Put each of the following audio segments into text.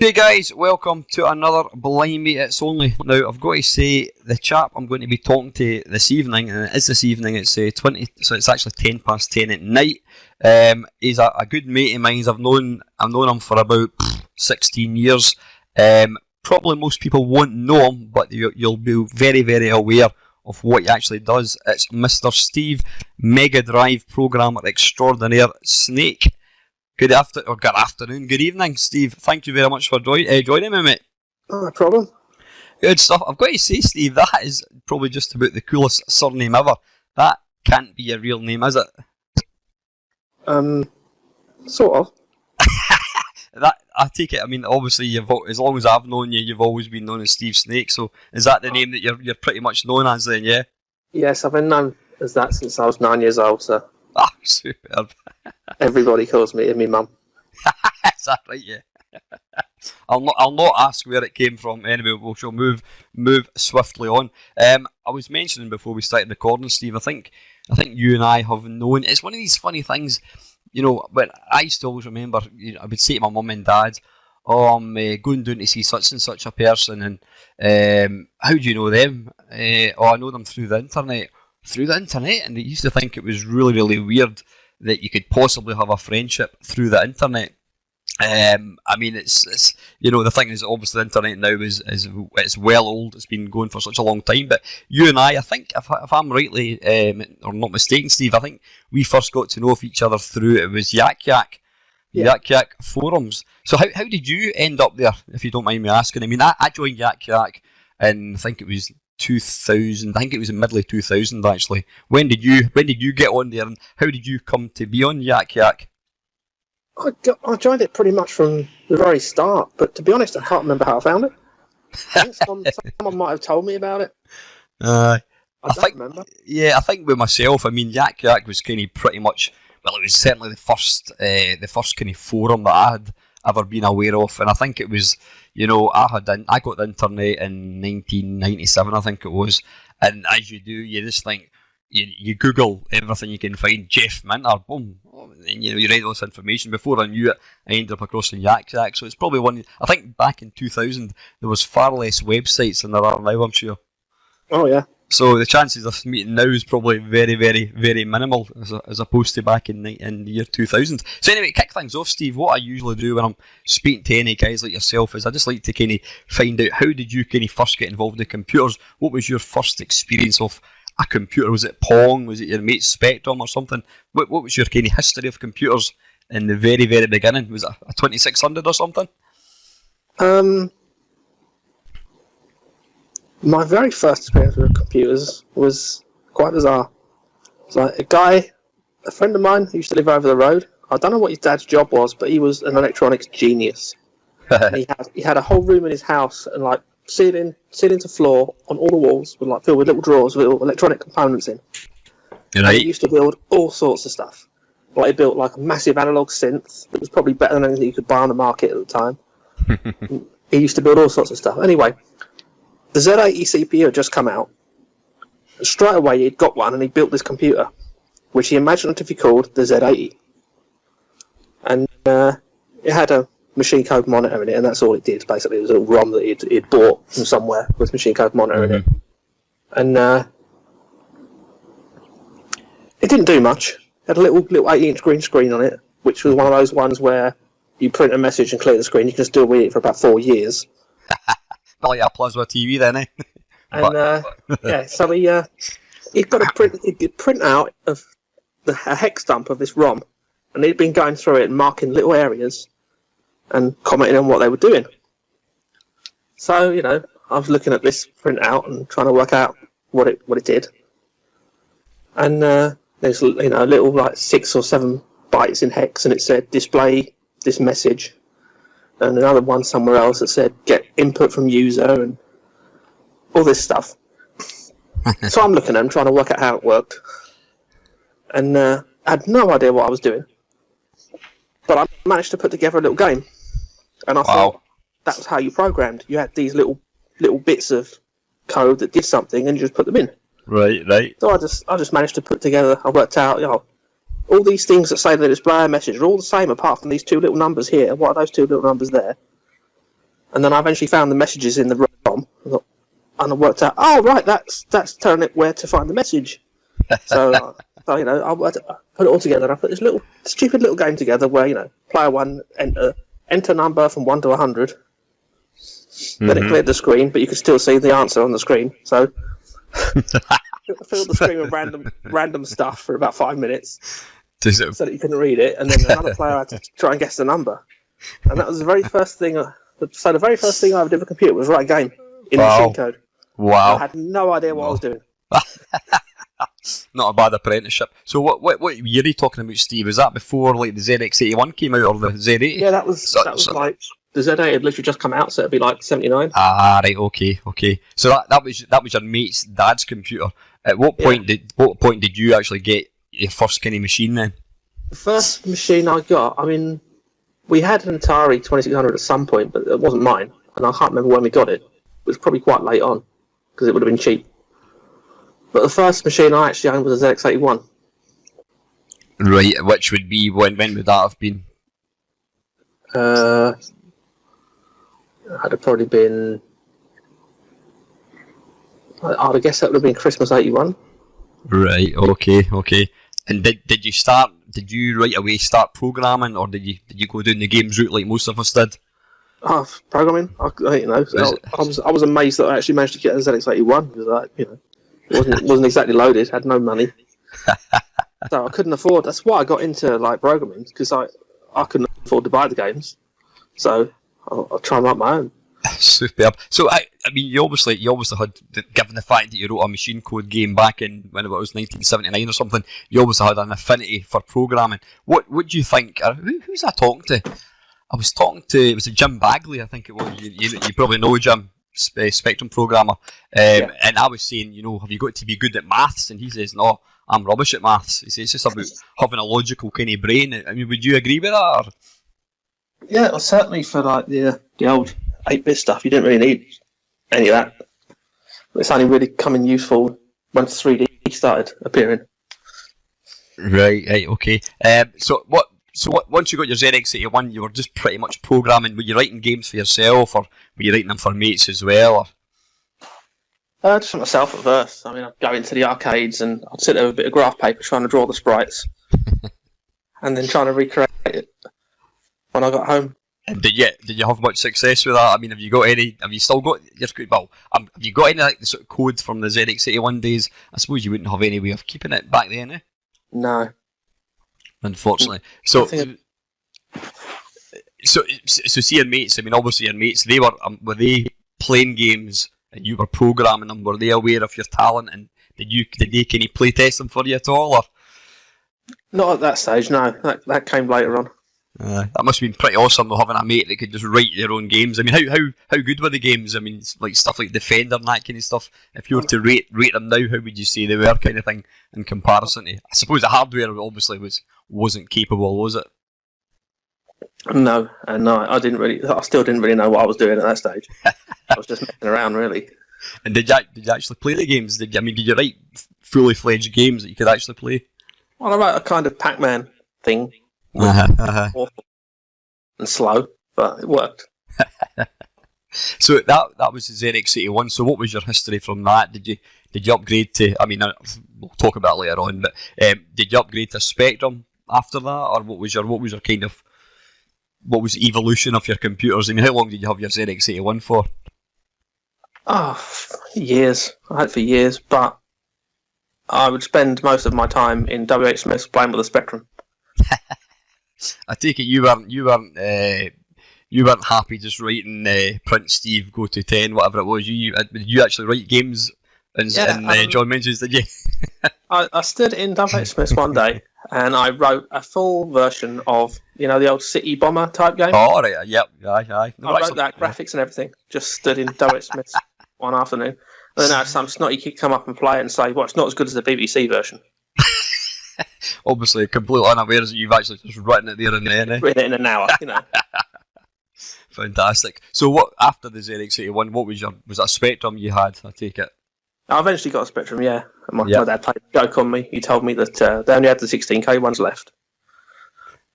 Hey guys, welcome to another Blimey. It's only now. I've got to say the chap I'm going to be talking to this evening, and it is this evening. It's 20, so it's actually 10 past 10 at night. He's a good mate of mine. I've known him for about 16 years. Probably most people won't know him, but you'll be very, very aware of what he actually does. It's Mr. Steve, Mega Drive programmer extraordinaire Snake. Good afternoon, good evening, Steve. Thank you very much for joining me, mate. No problem. Good stuff. I've got to say, Steve, that is probably just about the coolest surname ever. That can't be your real name, is it? Sort of. I take it. I mean, obviously, as long as I've known you, you've always been known as Steve Snake. So, is that the name that you're pretty much known as then? Yeah. Yes, I've been known as that since I was 9 years old. So. Ah, superb. Everybody calls me me mum. Is that right? Yeah. I'll not ask where it came from. Anyway, we shall move swiftly on. I was mentioning before we started recording, Steve. I think you and I have known. It's one of these funny things, you know. But I used to always remember. You know, I would say to my mum and dad, "Oh, I'm going down to see such and such a person," and how do you know them? Oh, I know them through the internet. Through the internet, and they used to think it was really, really weird that you could possibly have a friendship through the internet. I mean, it's you know, the thing is, obviously, the internet now is it's well old. It's been going for such a long time. But you and I think, if I'm rightly or not mistaken, Steve, I think we first got to know of each other through it was Yak Yak forums. So how did you end up there, if you don't mind me asking? I mean, I joined Yak Yak, and I think it was 2000. I think it was in middle of 2000 actually. When did you get on there, and how did you come to be on Yak Yak? I joined it pretty much from the very start, but to be honest, I can't remember how I found it. I think someone might have told me about it. I don't remember. Yeah, I think with myself, I mean, Yak Yak was kind of pretty much, well, it was certainly the first kind of forum that I had ever been aware of, and I think it was, you know, I got the internet in 1997, I think it was, and as you do, you just think, you Google everything you can find, Jeff Minter, boom, and you know, you read all this information. Before I knew it, I ended up across in Yak Yak, so it's probably one, I think back in 2000, there was far less websites than there are now, I'm sure. Oh yeah. So the chances of meeting now is probably very, very, very minimal as opposed to back in the year 2000. So anyway, kick things off, Steve. What I usually do when I'm speaking to any guys like yourself is I just like to kind of find out, how did you kind of first get involved in computers? What was your first experience of a computer? Was it Pong? Was it your mate's Spectrum or something? What was your kind of history of computers in the very, very beginning? Was it a 2600 or something? My very first experience with computers was quite bizarre. It's like a friend of mine who used to live over the road. I don't know what his dad's job was, but he was an electronics genius. he had a whole room in his house, and like ceiling to floor on all the walls were like filled with little drawers with all electronic components in. Right. He used to build all sorts of stuff. Like he built like a massive analog synth that was probably better than anything you could buy on the market at the time. He used to build all sorts of stuff. Anyway, the Z80 CPU had just come out. Straight away he'd got one, and he built this computer, which he imaginatively called the Z80. And it had a machine code monitor in it, and that's all it did. Basically, it was a ROM that he'd bought from somewhere with machine code monitor in it. And it didn't do much. It had a little 8-inch green screen on it, which was one of those ones where you print a message and clear the screen. You can just do it with it for about 4 years. Not like a plasma TV then, eh? And yeah, so he'd got a print out of a hex dump of this ROM, and he'd been going through it and marking little areas and commenting on what they were doing. So, you know, I was looking at this printout and trying to work out what it did. And there's, you know, a little like 6 or 7 bytes in hex, and it said display this message. And another one somewhere else that said get input from user and all this stuff. So I'm looking at them, trying to work out how it worked. And I had no idea what I was doing. But I managed to put together a little game. And I thought that was how you programmed. You had these little bits of code that did something, and you just put them in. Right. So I just managed to put together, I worked out, you know, all these things that say the display message are all the same apart from these 2 little numbers here. What are those 2 little numbers there? And then I eventually found the messages in the ROM, and I worked out, oh, right, that's telling it where to find the message. So you know, I put it all together, and I put this stupid little game together where, you know, player 1, enter number from 1 to 100. Then it cleared the screen, but you could still see the answer on the screen. So filled the screen with random stuff for about 5 minutes, so that you couldn't read it, and then another player had to try and guess the number. And that was the very first thing. So the very first thing I ever did with a computer was write a game in machine code. Wow! I had no idea what I was doing. Not a bad apprenticeship. So what year are you talking about, Steve? Is that before like the ZX81 came out, or the Z80? Yeah, that was like the Z80 had literally just come out, so it'd be like 79. Ah, right, okay. So that was your mate's dad's computer. At what point did you actually get your first kind of machine then? The first machine I got, I mean, we had an Atari 2600 at some point, but it wasn't mine, and I can't remember when we got it. It was probably quite late on, because it would have been cheap. But the first machine I actually owned was a ZX81. Right, which would be, when would that have been? It had probably been, I'd guess that would have been Christmas 81. Right, okay. And did you right away start programming, or did you go down the games route like most of us did? Oh, programming? I was amazed that I actually managed to get a ZX81, because it wasn't exactly loaded, had no money. So I couldn't afford, that's why I got into like programming, because I couldn't afford to buy the games. So I'll try and write my own. Superb. So I mean, you obviously had, given the fact that you wrote a machine code game back in when it was 1979 or something, you obviously had an affinity for programming. What do you think? Who's I talking to? I was talking to, it was Jim Bagley, I think it was. You probably know Jim, Spectrum programmer. And I was saying, have you got to be good at maths? And he says, no, I'm rubbish at maths. He says it's just about having a logical kind of brain. I mean, would you agree with that? Or? Yeah, well, certainly for like the old 8-bit stuff, you didn't really need any of that. It's only really coming useful once 3D started appearing. Right, okay. So once you got your ZX81, you were just pretty much programming. Were you writing games for yourself, or were you writing them for mates as well? Or? Just for myself at first. I mean, I'd go into the arcades and I'd sit there with a bit of graph paper trying to draw the sprites, and then trying to recreate it when I got home. And did you have much success with that? I mean, have you got any? Have you still got your? Well, have you got any like the sort of code from the ZX81 days? I suppose you wouldn't have any way of keeping it back then, eh? No. Unfortunately. So see your mates. I mean, obviously your mates. They were they playing games and you were programming them? Were they aware of your talent, and did they kind of play test them for you at all? Or? Not at that stage. No, that came later on. That must have been pretty awesome though, having a mate that could just write their own games. I mean, how good were the games? I mean, like stuff like Defender and that kind of stuff. If you were to rate them now, how would you say they were, kind of thing, in comparison to? I suppose the hardware obviously wasn't capable, was it? No, I didn't really. I still didn't really know what I was doing at that stage. I was just messing around, really. And did you actually play the games? Did you write fully fledged games that you could actually play? Well, I wrote a kind of Pac-Man thing. Awful and slow, but it worked. So that was the ZX81. So what was your history from that? Did you upgrade to? I mean, we'll talk about it later on. But did you upgrade to Spectrum after that, or what was your kind of the evolution of your computers? I mean, how long did you have your ZX81 for? Oh, years. I had it for years, but I would spend most of my time in W.H. Smith's playing with the Spectrum. I take it you weren't happy just writing print Steve go to 10, whatever it was. Did you actually write games in John Mentions, did you? I stood in W.H. Smith's one day and I wrote a full version of the old City Bomber type game. Oh, right, yep, aye. No, I wrote that, graphics and everything. Just stood in W.H. Smith's one afternoon. And then I had some snotty kid come up and play it and say, well, it's not as good as the BBC version. Obviously, completely unaware that you've actually just written it there and then. Written it in an hour, Fantastic. So, what after the ZX81? What was that a Spectrum you had? I take it. I eventually got a Spectrum, yeah. And my dad played a joke on me. He told me that they only had the 16K ones left.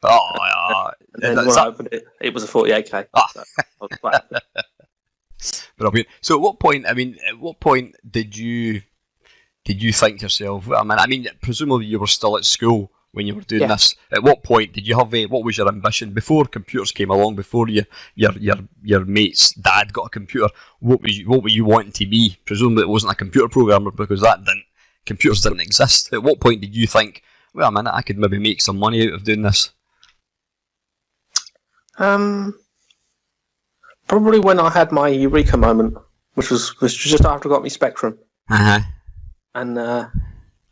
Oh, And then when I opened it, it was a 48K. Ah. So I was quite happy. Brilliant. So at what point did you think to yourself, I mean, presumably you were still at school when you were doing this. At what point did you have what was your ambition before computers came along? Before your mate's dad got a computer, what were you wanting to be? Presumably it wasn't a computer programmer because computers didn't exist. At what point did you think, well, man, I could maybe make some money out of doing this? Probably when I had my eureka moment, which was just after I got my Spectrum. Uh-huh. And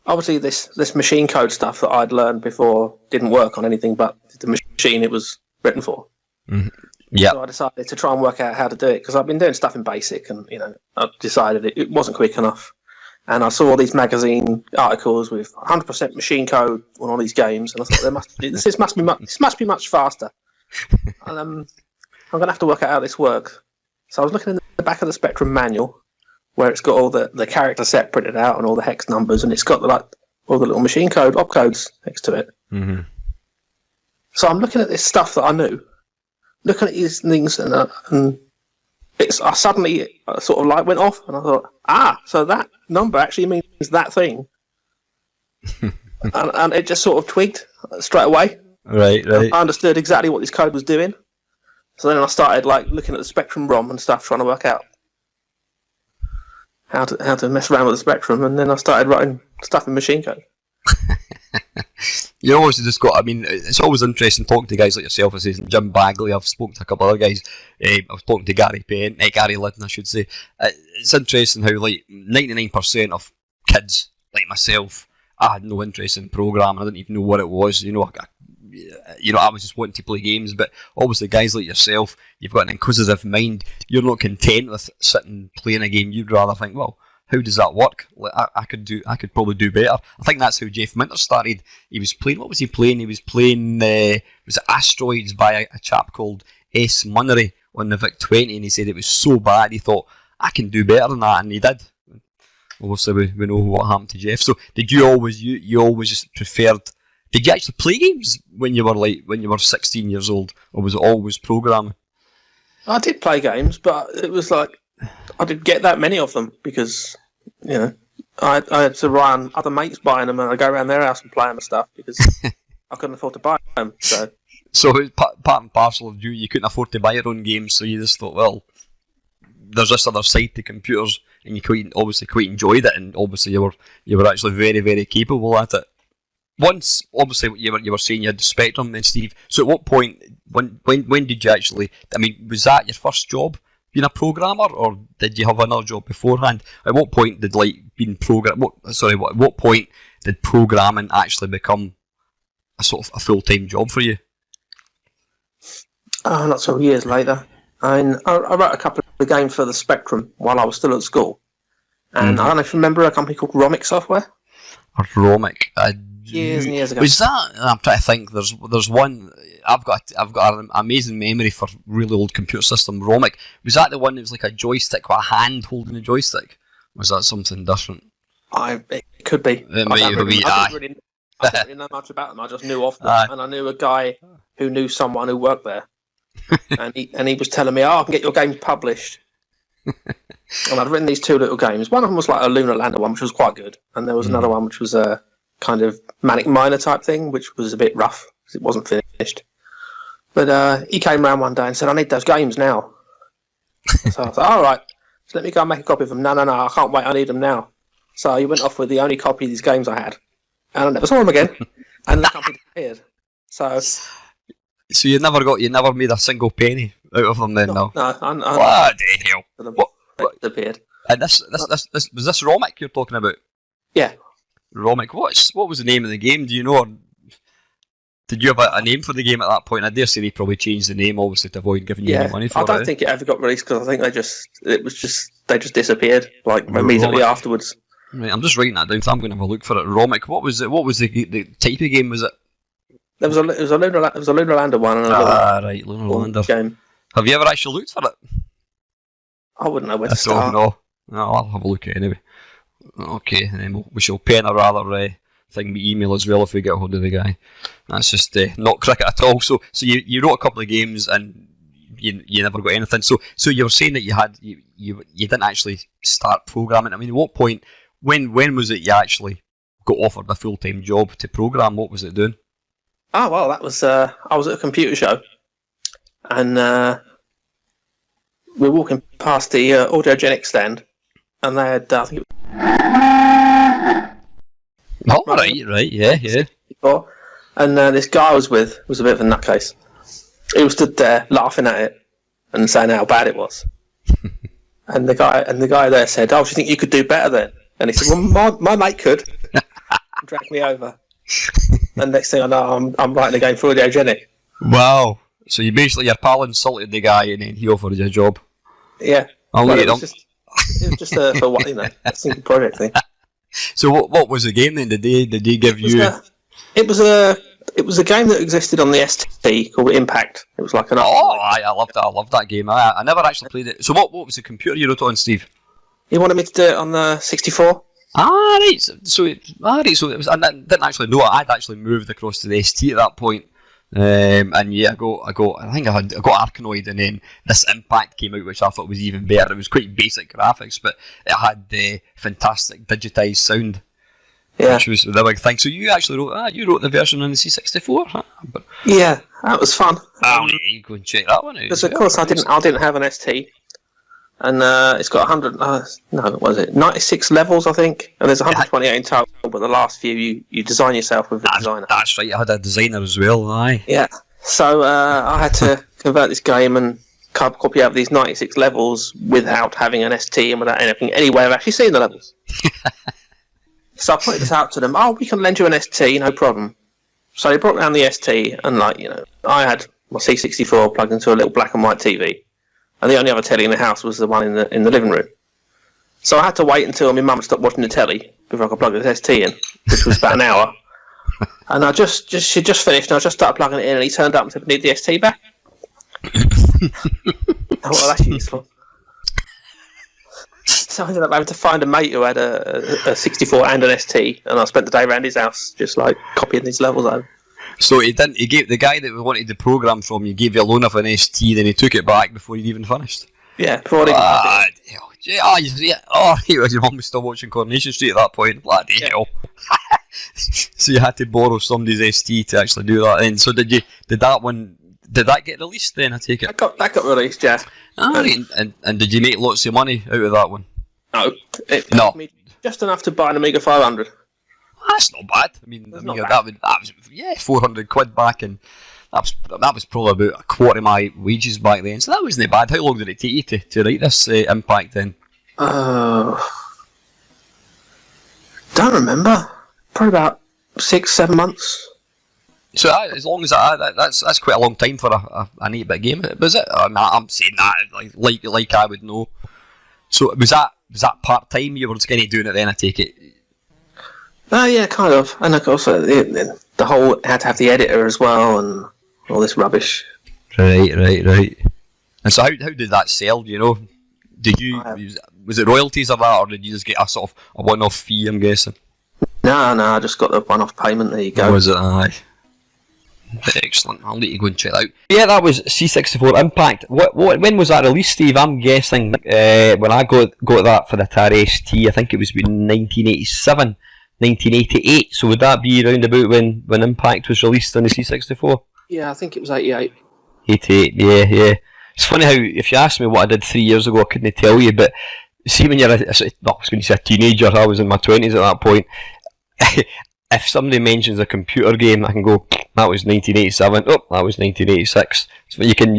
obviously this machine code stuff that I'd learned before didn't work on anything but the machine it was written for. Mm-hmm. Yeah. So I decided to try and work out how to do it, because I've been doing stuff in BASIC, and I decided it wasn't quick enough. And I saw all these magazine articles with 100% machine code on all these games, and I thought this must be much faster. And I'm going to have to work out how this works. So I was looking in the back of the Spectrum manual, where it's got all the character set printed out and all the hex numbers, and it's got all the little machine code opcodes next to it. Mm-hmm. So I'm looking at this stuff that I knew, looking at these things, and I suddenly sort of light went off, and I thought, so that number actually means that thing, and it just sort of twigged straight away. Right. I understood exactly what this code was doing. So then I started looking at the Spectrum ROM and stuff, trying to work out how to mess around with the Spectrum, and then I started writing stuff in machine code. You always just got. I mean, it's always interesting talking to guys like yourself. I say Jim Bagley. I've spoken to a couple of other guys. I've spoken to Gary Liddon, I should say. It's interesting how 99% of kids like myself, I had no interest in programming. I didn't even know what it was. I was just wanting to play games. But obviously, guys like yourself, you've got an inquisitive mind. You're not content with sitting playing a game. You'd rather think, well, how does that work? I could probably do better. I think that's how Jeff Minter started. He was playing. What was he playing? He was playing. Was it Asteroids by a chap called S. Munnery on the VIC 20, and he said it was so bad. He thought I can do better than that, and he did. Obviously, we know what happened to Jeff. So, did you always just preferred? Did you actually play games when you were 16 years old, or was it always programming? I did play games, but it was I didn't get that many of them because I had to rely on other mates buying them, and I'd go around their house and play them and stuff because I couldn't afford to buy them. So it's part and parcel of you couldn't afford to buy your own games, so you just thought, well, there's this other side to computers, and you obviously quite enjoyed it, and obviously you were actually very, very capable at it. Once, obviously, you were saying you had the Spectrum, then Steve. So at what point, when did you actually? I mean, was that your first job, being a programmer, or did you have another job beforehand? At what point did At what point did programming actually become a sort of a full-time job for you? Not so years later. I wrote a couple of games for the Spectrum while I was still at school, and I don't know if you remember a company called Romic Software. Romic. Years and years ago. Was that? I'm trying to think. There's one. I've got an amazing memory for really old computer system. Romic. Was that the one that was like a joystick with a hand holding a joystick? Was that something different? It could be. It might even be. I didn't really know much about them. I just knew of them, and I knew a guy who knew someone who worked there, and he was telling me, I can get your games published. And I'd written these two little games. One of them was like a Lunar Lander one, which was quite good, and there was another one which was a kind of Manic Miner type thing, which was a bit rough because it wasn't finished. But he came round one day and said, I need those games now. So I thought, all right, so let me go and make a copy of them. No, I can't wait, I need them now. So he went off with the only copy of these games I had, and I never saw them again, and the company disappeared. So you never made a single penny out of them then? No. What the hell? What? Disappeared. And this was this Romic you're talking about? Yeah. Romic. What was the name of the game? Do you know? Or did you have a name for the game at that point? I dare say they probably changed the name, obviously, to avoid giving you any money for it. I don't think it ever got released because I think they just disappeared immediately afterwards. Right, I'm just writing that down, so I'm going to have a look for it. Romic. What was it? What was the type of game? Was it? It was a Lunar Lander one. And right, Lunar Lander game. Have you ever actually looked for it? I wouldn't know where to start. No, I'll have a look at it anyway. Okay, and then we shall pen a rather thing with email as well if we get a hold of the guy. That's just not cricket at all. So you wrote a couple of games and you never got anything. So you were saying that you didn't actually start programming. I mean, at what point, when was it you actually got offered a full-time job to program? What was it doing? Oh, well, that was, I was at a computer show, and we were walking past the Audiogenic stand, and they had, I think it was... Oh, right, yeah. And this guy I was with was a bit of a nutcase. He was stood there laughing at it and saying how bad it was. and the guy there said, "Oh, do you think you could do better then?" And he said, "Well, my mate could." Dragged me over. And next thing I know, I'm writing a game for Audiogenic. Wow. So you basically, your pal insulted the guy and then he offered you a job. Yeah. It was just for what, a single project thing. So what was the game then? Did they give you? It was a game that existed on the ST called Impact. It was like an. I loved that game. I never actually played it. So what was the computer you wrote on, Steve? He wanted me to do it on the 64. Right. So it was. I didn't actually know it. I'd actually moved across to the ST at that point. And yeah, I got Arkanoid, and then this Impact came out, which I thought was even better. It was quite basic graphics, but it had fantastic digitized sound, which was the big thing. So you actually wrote the version on the C64, huh? But yeah, that was fun. You go and check that one out. Because of course I didn't have an ST, and it's got 96 levels, I think, and there's 128 in total. But the last few you design yourself with the designer. That's right. I had a designer as well. Aye. Yeah. So I had to convert this game and copy out these 96 levels without having an ST and without anything any way of actually seeing the levels. So I pointed this out to them. Oh, we can lend you an ST, no problem. So they brought around the ST, and I had my C64 plugged into a little black and white TV, and the only other telly in the house was the one in the living room. So I had to wait until my mum stopped watching the telly before I could plug this ST in, which was about an hour. And she just finished, and I just started plugging it in, and he turned up and said, "We need the ST back." Well, that's useful. So I ended up having to find a mate who had a 64 and an ST, and I spent the day around his house just like copying these levels over. So he gave the guy that we wanted the program from, you gave you a loan of an ST, then he took it back before you'd even finished. Yeah, before I he was almost still watching Coronation Street at that point. Bloody hell. So you had to borrow somebody's ST to actually do that then. So did that get released then, I take it? That got released, yeah. And did you make lots of money out of that one? No. It cost me just enough to buy an Amiga 500. That's not bad. I mean, Amiga, that was 400 quid back, and that was probably about a quarter of my wages back then, so that wasn't bad. How long did it take you to write this Impact then? Don't remember. Probably about 6-7 months. So as long as that's quite a long time for an 8-bit game, was it? I'm saying that like I would know. So was that part time you were just kind of doing it then, I take it? Yeah, kind of. And of course, the whole had to have the editor as well, and all this rubbish. Right. And so how did that sell? Did you was it royalties or that, or did you just get a sort of a one-off fee? I'm guessing. No, I just got the one-off payment. There you go. Was it? Aye. Excellent. I'll let you go and check that out. Yeah, that was C64 Impact. When was that released, Steve? I'm guessing when I got that for the Atari ST, I think it was between 1987, 1988. So would that be around about when Impact was released on the C64? Yeah, I think it was 88. 88, yeah. It's funny how, if you asked me what I did 3 years ago, I couldn't tell you, but see when you're when you say a teenager, I was in my 20s at that point. If somebody mentions a computer game, I can go, that was 1987, that was 1986. So you can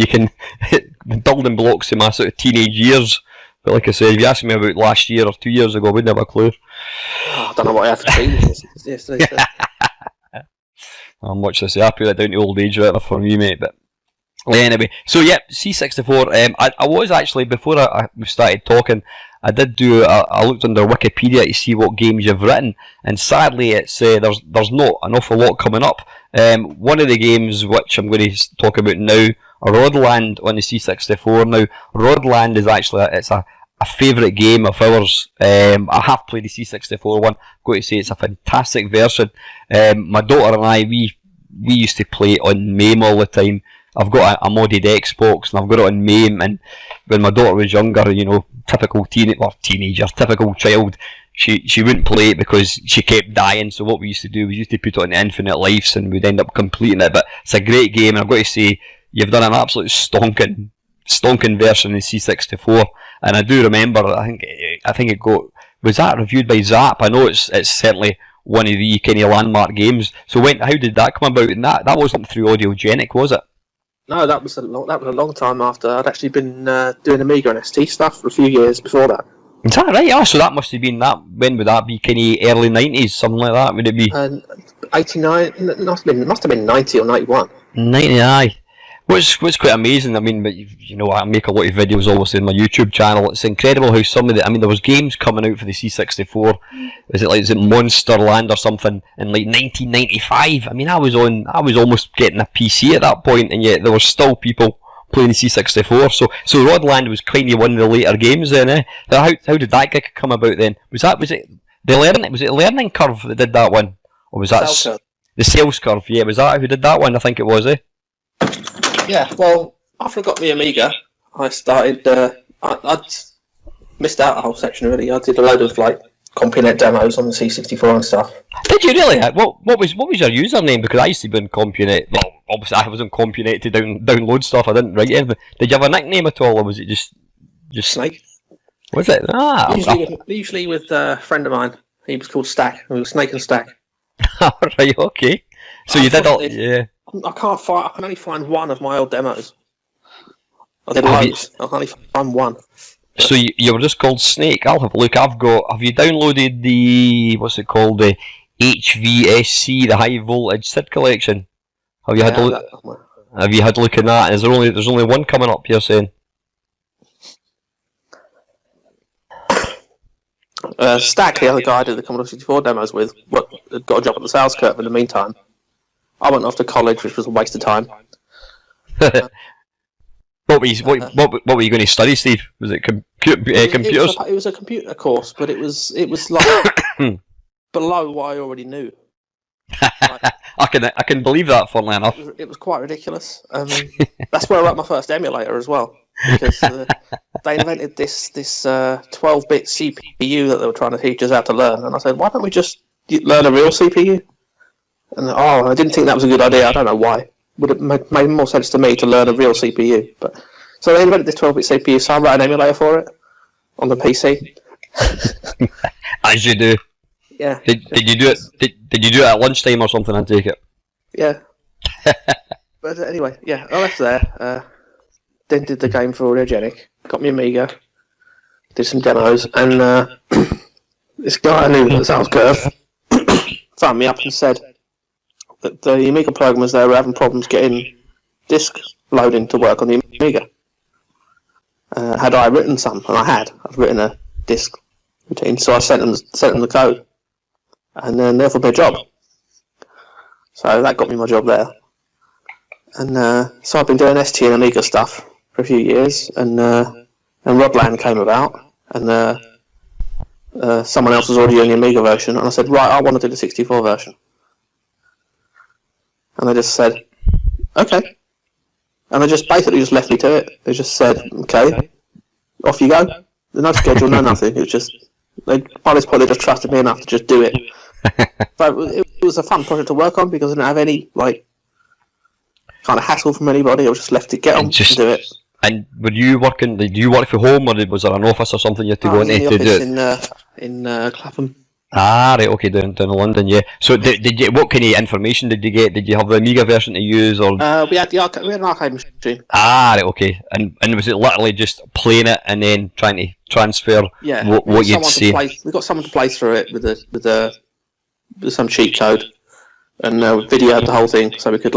the building blocks in my sort of teenage years. But like I said, if you asked me about last year or 2 years ago, I wouldn't have a clue. I don't know what I have to do yesterday. I'm much to say, I put it down to old age right for me, mate. But anyway, so yeah, C64. I was actually, before we started talking, I did I looked under Wikipedia to see what games you've written, and sadly, it's there's not an awful lot coming up. One of the games which I'm going to talk about now, Rodland on the C64. Now, Rodland is actually it's a a favourite game of ours. I have played the C64 one. I've got to say it's a fantastic version. My daughter and I, we used to play it on MAME all the time. I've got a modded Xbox and I've got it on MAME, and when my daughter was younger, you know, typical teenager, typical child, she wouldn't play it because she kept dying. So what we used to do, we used to put it on infinite lives and we'd end up completing it. But it's a great game, and I've got to say, you've done an absolute stonking version in C64. And I do remember, I think it was that reviewed by Zap? I know it's certainly one of the kind of landmark games. So how did that come about? And that wasn't through Audiogenic, was it? No, that was a long time after. I'd actually been doing Amiga and ST stuff for a few years before that. Is that right? Oh, so that must have been that. When would that be? Kind of early 90s, something like that? Would it be? 89. It must have been 90 or 91. 90, aye. What's quite amazing, I mean, but you know, I make a lot of videos obviously on my YouTube channel. It's incredible how some of the, I mean, there was games coming out for the C64. Is it Monsterland or something in like 1995? I mean, I was almost getting a PC at that point, and yet there were still people playing the C64. So Rodland was kind of one of the later games then, eh? How did that gig come about then? Was it Learning Curve that did that one, or was that the Sales Curve? Yeah, was that who did that one? I think it was, eh? Yeah, well, after I got the Amiga, I started. I'd missed out a whole section really. I did a load of like CompuNet demos on the C64 and stuff. Did you really? What was your username? Because I used to be on CompuNet. Well, obviously I was on CompuNet to download stuff. I didn't write anything. Did you have a nickname at all, or was it just Snake? Was it? Usually with a friend of mine. He was called Stack. We were Snake and Stack. Right. Okay. So you did all. Yeah. I can only find one of my old demos. I did loads. I can only find one. So you were just called Snake. I'll have a look. Have you downloaded the, what's it called, the HVSC, the High Voltage SID collection? Have you had a look? Have you had a look at that? There's only one coming up here saying. Stack, the other guy I did the Commodore 64 demos with, got a job at the sales curve in the meantime. I went off to college, which was a waste of time. What were you going to study, Steve? Was it computers? It was a computer course, but it was like below what I already knew. I can believe that, funnily enough. It was quite ridiculous. That's where I wrote my first emulator as well, because they invented this 12-bit CPU that they were trying to teach us how to learn, and I said, why don't we just learn a real CPU? And I didn't think that was a good idea. I don't know why. Would it made more sense to me to learn a real CPU? But so they invented this 12-bit CPU, so I wrote an emulator for it on the PC. As you do. Yeah. Did you do it? Did you do it at lunchtime or something? I take it. Yeah. But anyway, yeah, I left there. Then did the game for Audiogenic. Got me Amiga. Did some demos, and this guy I knew at the sales curve phoned me up and said that the Amiga programmers there were having problems getting disk loading to work on the Amiga. Had I written some? And I had. I'd written a disk routine, so I sent them the code, and then they offered me a job. So that got me my job there. And so I've been doing ST and Amiga stuff for a few years, and Rodland came about, and someone else was already doing the Amiga version, and I said, right, I want to do the 64 version. And they just said, okay. And they just basically just left me to it. They just said, okay, off you go. There's no schedule, no nothing. It was just, by this point they just trusted me enough to just do it. So it was a fun project to work on because I didn't have any kind of hassle from anybody. I was just left to get on and do it. And were you working? Did you work from home, or was there an office or something you had to go into to do it? In Clapham. Ah, right, okay, down in London, yeah. So did you? What kind of information did you get? Did you have the Amiga version to use, or? We had an arcade machine. Ah, right, okay. And was it literally just playing it and then trying to transfer what you'd seen? We got someone to play through it with some cheat code, and videoed the whole thing, so we could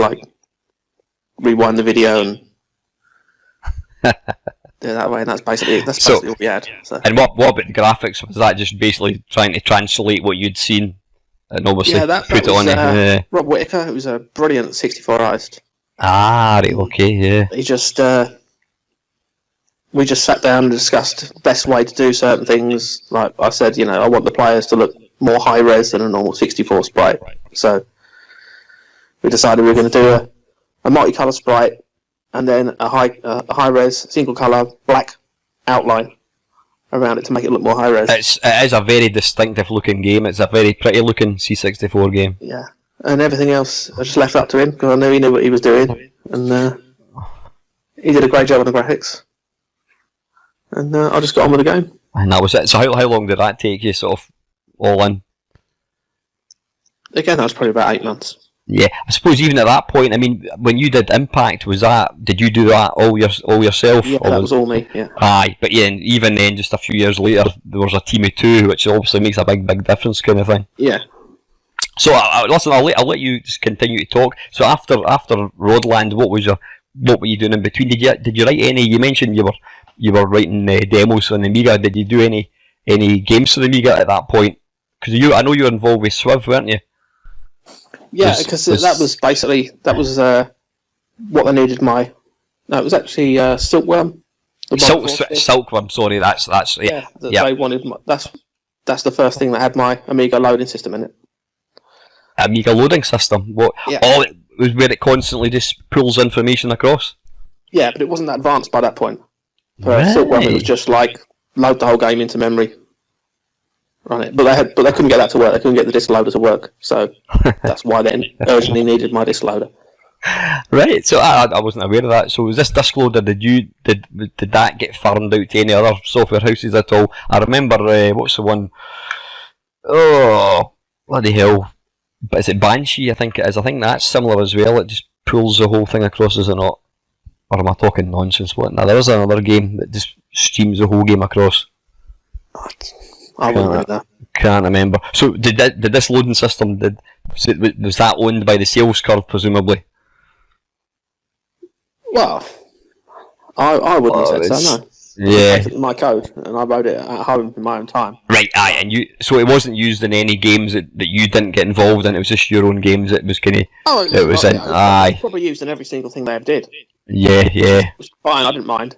rewind the video and do it that way. And that's basically what we had. So. And what about the graphics? Was that just basically trying to translate what you'd seen and obviously put it on it? Rob Whittaker, who was a brilliant 64 artist. Ah, right, okay, yeah. He just we just sat down and discussed the best way to do certain things. Like I said, I want the players to look more high res than a normal 64 sprite. So we decided we were going to do a multicolour sprite and then a high res single colour black outline around it to make it look more high res. It is a very distinctive looking game. It's a very pretty looking C64 game. Yeah, and everything else I just left up to him because I knew he knew what he was doing, and he did a great job on the graphics. And I just got on with the game. And that was it. So how long did that take you, sort of, all in? Again, that was probably about 8 months. Yeah, I suppose even at that point, I mean, when you did Impact, did you do that all yourself? Yeah, that was all me, yeah. Aye, but yeah, and even then, just a few years later, there was a team of 2, which obviously makes a big difference kind of thing. Yeah. So, listen, I'll let you just continue to talk. So after Roadland, what were you doing in between? Did you write any? You mentioned you were writing demos on the Amiga. Did you do any games for the Amiga at that point? Because I know you were involved with Swiv, weren't you? Yeah, because that was what they needed. No, it was actually Silkworm. Silkworm. Sorry, that's yeah. They wanted. That's the first thing that had my Amiga loading system in it. Amiga loading system. What? Yeah. Oh, it was where it constantly just pulls information across. Yeah, but it wasn't that advanced by that point. For Right. Silkworm, it was just like load the whole game into memory, run it. But they couldn't get that to work. They couldn't get the disk loader to work. So that's why they urgently needed my disk loader. Right. So I wasn't aware of that. So was this disk loader? Did that get farmed out to any other software houses at all? I remember what's the one? Oh, bloody hell! But is it Banshee? I think it is. I think that's similar as well. It just pulls the whole thing across, is it not? Or am I talking nonsense? What? Now there is another game that just streams the whole game across. I wouldn't know that. Can't remember. So did this loading system was that owned by the Sales Curve presumably? Well, I wouldn't have said so. No. Yeah. It's my code, and I wrote it at home in my own time. Right, aye, and so it wasn't used in any games that you didn't get involved in. It was just your own games. It was kind of. Oh, it was in. Aye. It was probably used in every single thing they ever did. Yeah. It was fine. I didn't mind.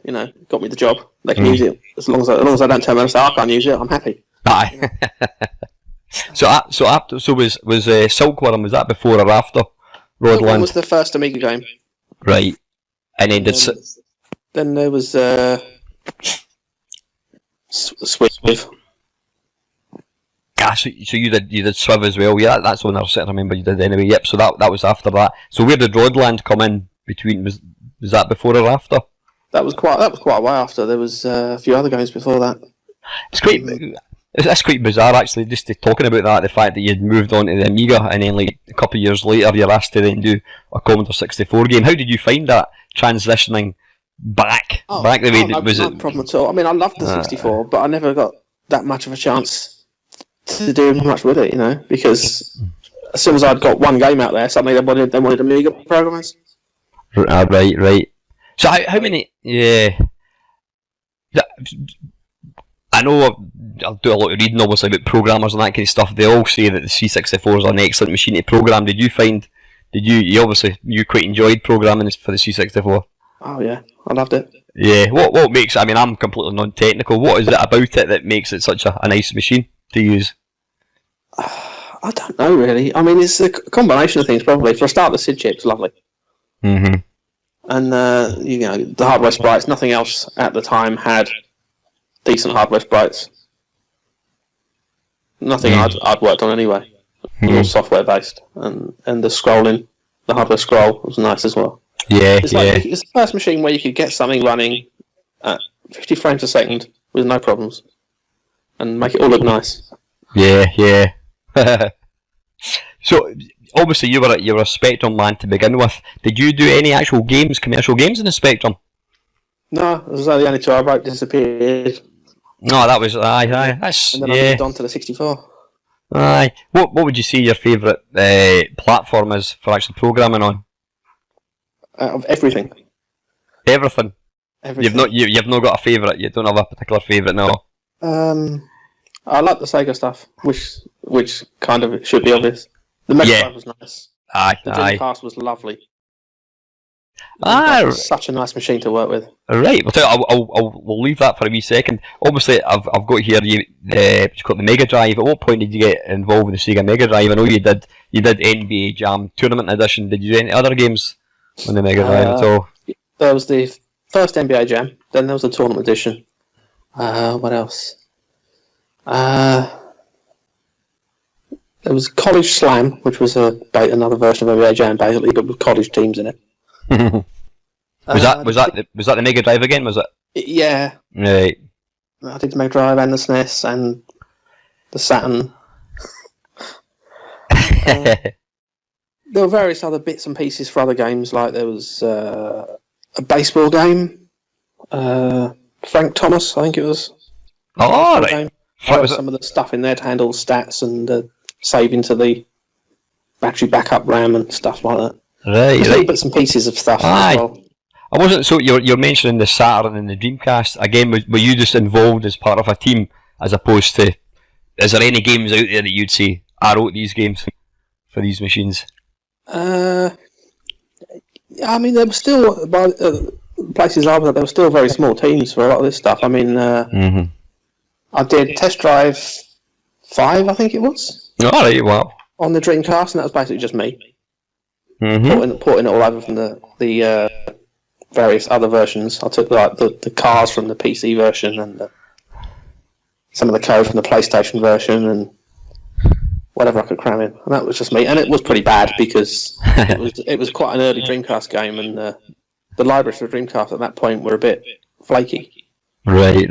Got me the job. They can use it as long as I don't tell them and say I can't use it. I'm happy. Aye. So was Silkworm, was that before or after Roadland? Silkworm was the first Amiga game. Right, and then then there was Swift. Ah, so you did Swiv as well. Yeah, that's the one I remember you did anyway. Yep. So that was after that. So where did Roadland come in between? Was that before or after? That was quite a while after. There was a few other games before that. It's quite bizarre actually, just talking about that. The fact that you'd moved on to the Amiga and then like a couple of years later you're asked to then do a Commodore 64 game. How did you find that transitioning back the way? No problem at all. I mean, I loved the 64, but I never got that much of a chance to do much with it, because as soon as I'd got one game out there, suddenly they wanted Amiga programmers. Right. So how many? Yeah. I know I'll do a lot of reading obviously about programmers and that kind of stuff. They all say that the C64 is an excellent machine to program. Did you quite enjoyed programming for the C64? Oh yeah, I loved it. Yeah, what makes it, I mean, I'm completely non-technical, what is it about it that makes it such a nice machine to use? I don't know really. I mean, it's a combination of things probably. For a start, the SID chip's lovely. Mm-hmm. And the hardware sprites, nothing else at the time had decent hardware sprites. Nothing I'd worked on anyway. It was all software based, and the scrolling, the hardware scroll was nice as well. Yeah, it's the first machine where you could get something running at 50 frames a second with no problems, and make it all look nice. Yeah. So obviously you were a Spectrum man to begin with. Did you do any actual commercial games in the Spectrum? No, those were the only two I wrote disappeared. No, that was aye. That's and then I moved on to the 64. Aye. What would you say your favourite platform is for actually programming on? Of everything. Everything. Everything. You've not got a favourite. You don't have a particular favourite now. I like the Sega stuff, which kind of should be obvious. The Mega Drive was nice. Aye. The Dreamcast was lovely. It's such a nice machine to work with. Right. We'll leave that for a wee second. Obviously, I've got here it's called the Mega Drive. At what point did you get involved with the Sega Mega Drive? I know you did. You did NBA Jam Tournament Edition. Did you do any other games on the Mega Drive at all? There was the first NBA Jam. Then there was the Tournament Edition. What else? There was College Slam, which was another version of NBA Jam, basically, but with college teams in it. Was that the Mega Drive again? Was it? Yeah. Right. I did the Mega Drive and the SNES and the Saturn. There were various other bits and pieces for other games, like there was a baseball game. Frank Thomas, I think it was. Oh, right. There was some of the stuff in there to handle stats and save into the battery backup RAM and stuff like that. Right. Little bits and pieces of stuff as well. I wasn't. So you're mentioning the Saturn and the Dreamcast again. Were you just involved as part of a team, as opposed to? Is there any games out there that you'd say I wrote these games for these machines? I mean, there were still places I was at. There were still very small teams for a lot of this stuff. I mean, I did Test Drive 5, I think it was. All right. Wow. On the Dreamcast, and that was basically just me. Mm-hmm. Porting it all over from the various other versions. I took like the cars from the PC version and some of the code from the PlayStation version and whatever I could cram in. And that was just me. And it was pretty bad because it was quite an early Dreamcast game, and the libraries for Dreamcast at that point were a bit flaky. Right.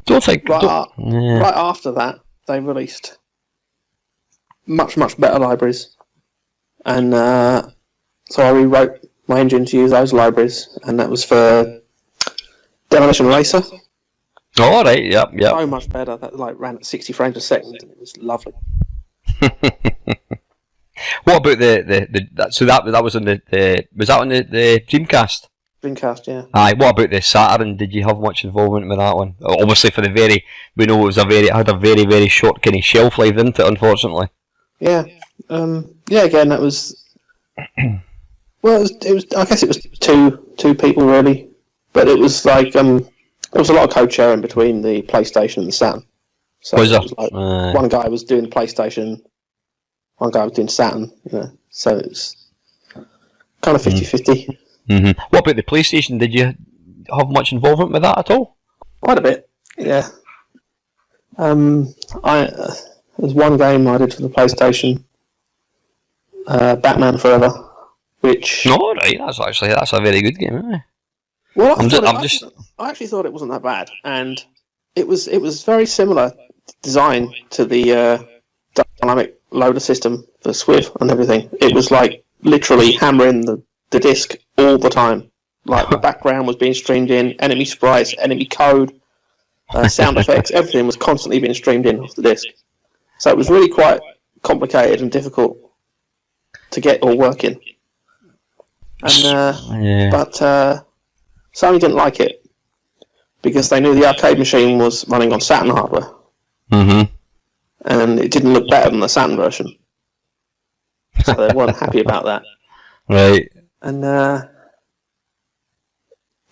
Don't think right after that they released much better libraries, and so I rewrote my engine to use those libraries, and that was for Demolition Racer. All right, yep. So much better. That ran at 60 frames a second, and it was lovely. What about that was on was that on the Dreamcast? Dreamcast, yeah. Aye. What about the Saturn? Did you have much involvement with that one? Obviously, we know it had a very very short kind of shelf life, didn't it? Unfortunately. Yeah. Again, that was. Well, it was. I guess it was two people really, but it was like there was a lot of code sharing between the PlayStation and the Saturn. So was it was like one guy was doing the PlayStation, one guy was doing Saturn. So it was kind of 50-50. Mm-hmm. What about the PlayStation? Did you have much involvement with that at all? Quite a bit, yeah. There's one game I did for the PlayStation, Batman Forever, which. No, right. That's a very good game, isn't it? Well, I actually thought it wasn't that bad, and it was very similar design to the dynamic loader system for Swiv and everything. It was like literally hammering the disc all the time. Like the background was being streamed in, enemy sprites, enemy code, sound effects, everything was constantly being streamed in off the disc. So it was really quite complicated and difficult to get all working. And but Sony didn't like it because they knew the arcade machine was running on Saturn hardware, and it didn't look better than the Saturn version. So they weren't happy about that. Right. And the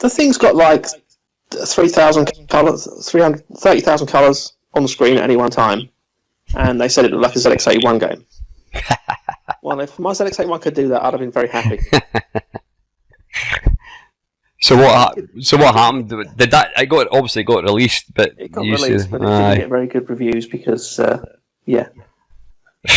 thing's got like 3,000 colours, 330,000 colours on the screen at any one time, and they said it looked like a ZX81 game. Well, if my ZX81 could do that, I'd have been very happy. So what happened? Did that? Obviously got released, but it got released, but it didn't get very good reviews because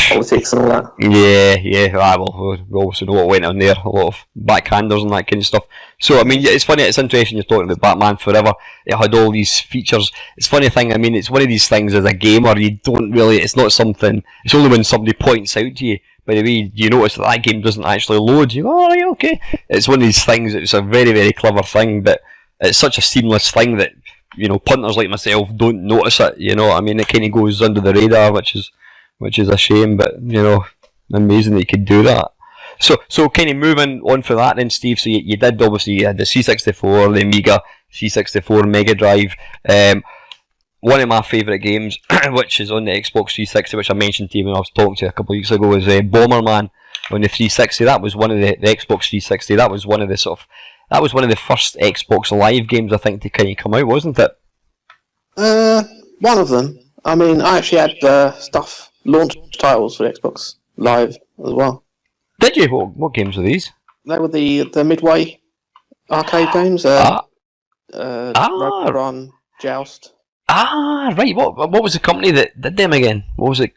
politics and all that. Yeah. Well, we obviously know what went on there. A lot of backhanders and that kind of stuff. So I mean, it's funny. It's interesting you're talking about Batman Forever. It had all these features. It's a funny thing. I mean, it's one of these things as a gamer you don't really. It's not something. It's only when somebody points out to you. By the way, you notice that game doesn't actually load. You go, oh, yeah, okay. It's one of these things. It's a very very clever thing, but it's such a seamless thing that punters like myself don't notice it. I mean, it kind of goes under the radar, which is a shame, but amazing that you could do that. So kind of moving on for that then, Steve. So you did obviously you had the C64, the Amiga, C64, Mega Drive. One of my favourite games, which is on the Xbox 360, which I mentioned to you when I was talking to you a couple of weeks ago, is Bomberman. on the 360. That was one of the Xbox 360. That was one of the first Xbox Live games, I think, to kind of come out, wasn't it? One of them. I mean, I actually had launch titles for Xbox Live as well. Did you? What games were these? They were the Midway arcade games. Run, Joust. Right. What was the company that did them again? What was it?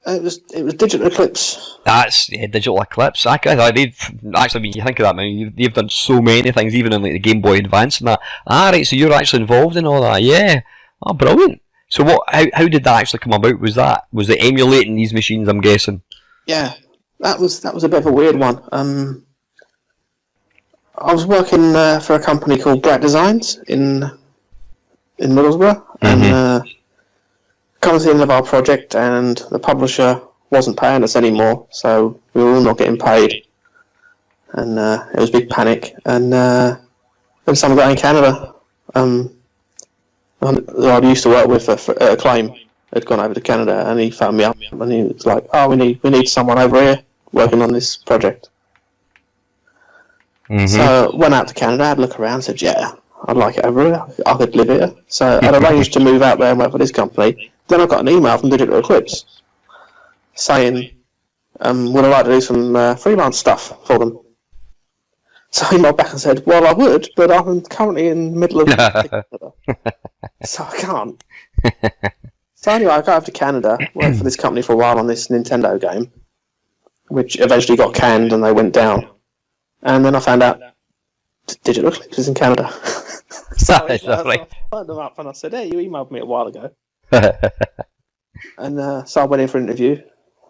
It was Digital Eclipse. That's Digital Eclipse. They've actually, when you think of that, man, they've done so many things, even on like the Game Boy Advance and that. Right. So you're actually involved in all that, yeah. Oh, brilliant. So how did that actually come about? Was it emulating these machines? I'm guessing. Yeah, that was a bit of a weird one. I was working for a company called Bright Designs in Middlesbrough, and come to the end of our project, and the publisher wasn't paying us anymore, so we were all not getting paid, and it was a big panic. And then some guy in Canada, I used to work with for Acclaim, had gone over to Canada, and he phoned me up, and he was like, "Oh, we need someone over here working on this project." So went out to Canada, had a look around, said, "Yeah, I'd like it over here. I could live here." So I'd arranged to move out there and work for this company. Then I got an email from Digital Eclipse saying, would I like to do some freelance stuff for them? So I emailed back and said, "Well, I would, but I'm currently in the middle of so I can't." So anyway, I got over to Canada, worked for this company for a while on this Nintendo game, which eventually got canned and they went down. And then I found out Digital Eclipse is in Canada. So I phoned them up and I said, "Hey, you emailed me a while ago." And so I went in for an interview.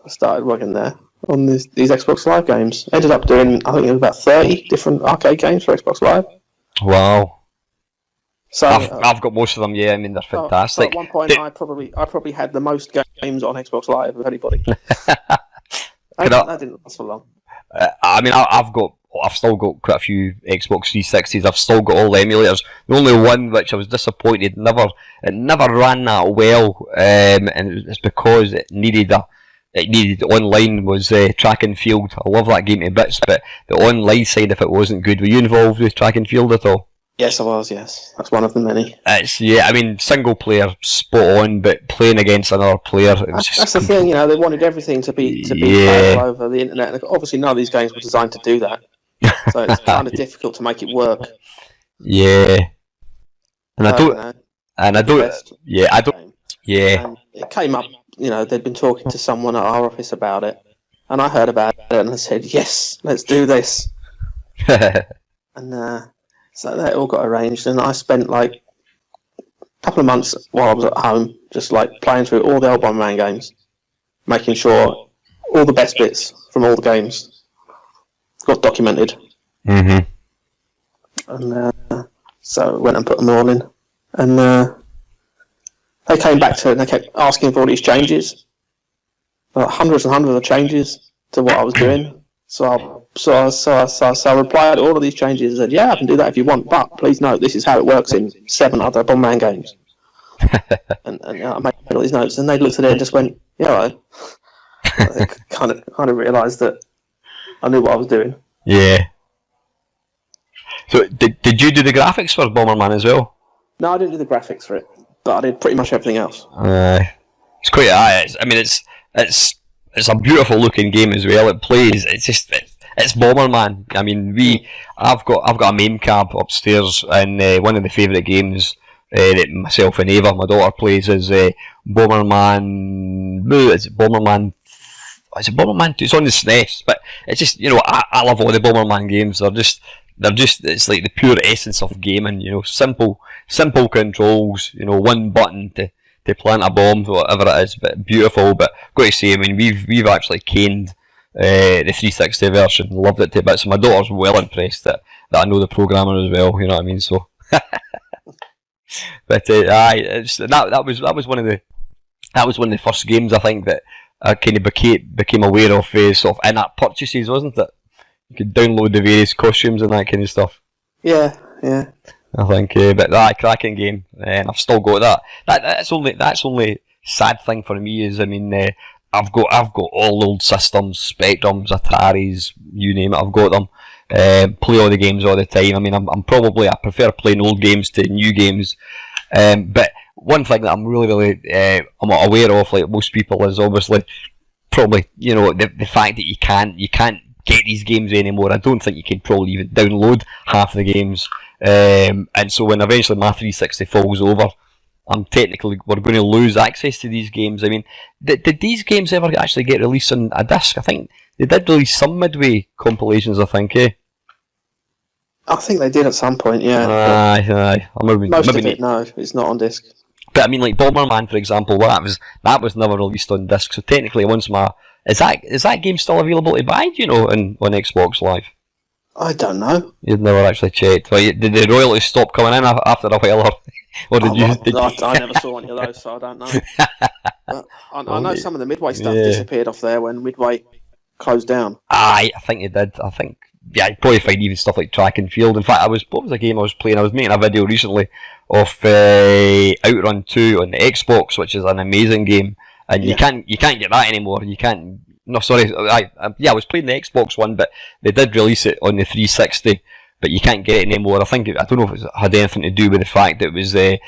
I started working there on these Xbox Live games. Ended up doing, I think it was about 30 different arcade games for Xbox Live. Wow. So I've got most of them. Yeah, I mean they're fantastic. So at one point, I probably had the most games on Xbox Live of anybody. That didn't last for long. I mean, I've still got quite a few Xbox 360s. I've still got all the emulators. The only one which I was disappointed it never ran that well, and it's because it needed online was track and field. I love that game to bits, but the online side of it wasn't good. Were you involved with track and field at all? Yes, I was. Yes, that's one of the many. I mean, single player spot on, but playing against another player, it was that's the thing. They wanted everything to be playable over the internet. And obviously, none of these games were designed to do that, so it's kind of difficult to make it work. Yeah, and I don't. And it came up. They'd been talking to someone at our office about it, and I heard about it, and I said, "Yes, let's do this." And so that all got arranged, and I spent like a couple of months while I was at home, just like playing through all the old Bomberman games, making sure all the best bits from all the games got documented. And so I went and put them all in, and they came back to it, and they kept asking for all these changes, hundreds and hundreds of changes to what I was doing. So I replied to all of these changes and said, "Yeah, I can do that if you want, but please note this is how it works in 7 other Bomberman games." and I made all these notes, and they looked at it and just went, "Yeah, right." I kind of realised that I knew what I was doing. Yeah. So did you do the graphics for Bomberman as well? No, I didn't do the graphics for it, but I did pretty much everything else. It's quite. It's a beautiful looking game as well. It plays. It's Bomberman. I mean, I've got a MAME cab upstairs, and one of the favourite games that myself and Ava, my daughter, plays is Bomberman. Is it Bomberman? Is it Bomberman 2? It's on the SNES, but it's just I love all the Bomberman games. They're just it's like the pure essence of gaming. Simple controls. One button to plant a bomb, whatever it is, but beautiful. But got to say, I mean, we've actually caned the 360 version, loved it to bits. So my daughter's well impressed that I know the programmer as well. You know what I mean? So, but that was one of the first games I think that I kind of became aware of sort of in-app purchases, wasn't it? You could download the various costumes and that kind of stuff. Yeah. I think, but that cracking game, and I've still got that. That's only sad thing for me is, I mean, I've got all old systems, Spectrums, Ataris, you name it. I've got them. Play all the games all the time. I mean, I prefer playing old games to new games. But one thing that I'm really I'm aware of, like most people, is obviously probably the fact that you can't get these games anymore. I don't think you can probably even download half the games. And so when eventually my 360 falls over, we're going to lose access to these games. I mean, did these games ever actually get released on a disc? I think they did release some Midway compilations, I think, I think they did at some point, yeah. Aye. Most of it, no, it's not on disc. But I mean, like Bomberman, for example, that was never released on disc. So technically, is that game still available to buy? Do you know, on Xbox Live? I don't know. You've never actually checked. Well, did the royalties stop coming in after a while, or did you? I never saw any of those, so I don't know. But I know some of the Midway stuff disappeared off there when Midway closed down. Aye, I think it did. I think. Yeah, you'd probably find even stuff like Track and Field. In fact, what was the game I was playing? I was making a video recently of Outrun 2 on the Xbox, which is an amazing game, and you can't get that anymore. You can't. No, sorry. I was playing the Xbox one, but they did release it on the 360, but you can't get it anymore. I don't know if it had anything to do with the fact that it was the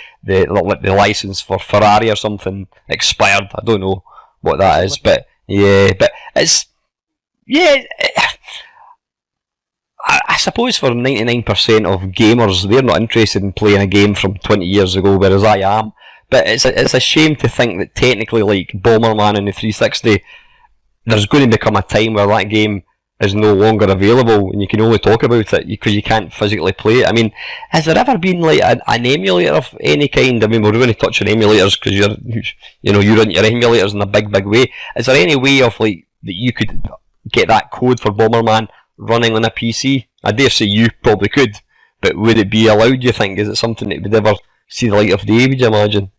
license for Ferrari or something expired. I don't know what that is, but it's I suppose for 99% of gamers, they're not interested in playing a game from 20 years ago, whereas I am. But it's a shame to think that technically, like Bomberman in the 360, there's going to become a time where that game is no longer available and you can only talk about it because you can't physically play it. I mean, has there ever been like an emulator of any kind? I mean, we're going to touch on emulators because you're into your emulators in a big way. Is there any way of like that you could get that code for Bomberman running on a PC? I dare say you probably could, but would it be allowed, do you think? Is it something that would ever see the light of day, would you imagine?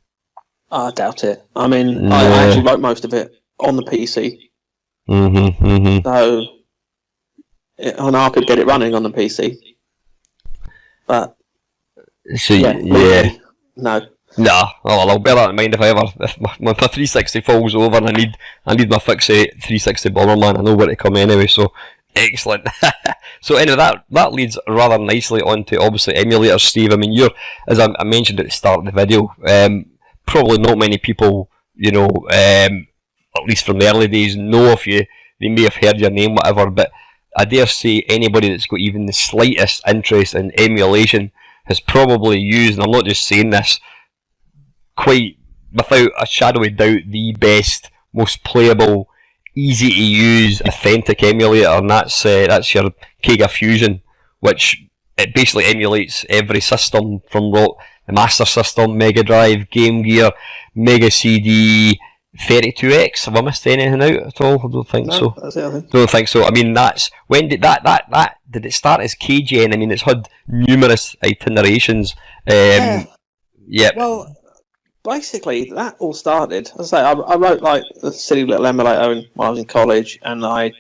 I doubt it. I mean, I actually wrote most of it on the PC. So, I know I could get it running on the PC. But, no. Nah, well, I'll bear that in mind if my 360 falls over and I need my fix 360 Bomberman, I know where to come anyway, so excellent. So anyway, that leads rather nicely on to obviously emulators, Steve. I mean, you're, as I mentioned at the start of the video, probably not many people, at least from the early days, know of you. They may have heard your name, whatever, but I dare say anybody that's got even the slightest interest in emulation has probably used, and I'm not just saying this, quite without a shadow of doubt, the best, most playable, easy to use, authentic emulator, and that's your Kega Fusion, which it basically emulates every system from the Master System, Mega Drive, Game Gear, Mega CD, 32X. Have I missed anything out at all? I don't think so. That's it, I think. Don't think so. I mean, when did did it start as KGN? I mean, it's had numerous itinerations. Yeah. Well, basically, that all started. As I say, I wrote like a silly little emulator when I was in college, and I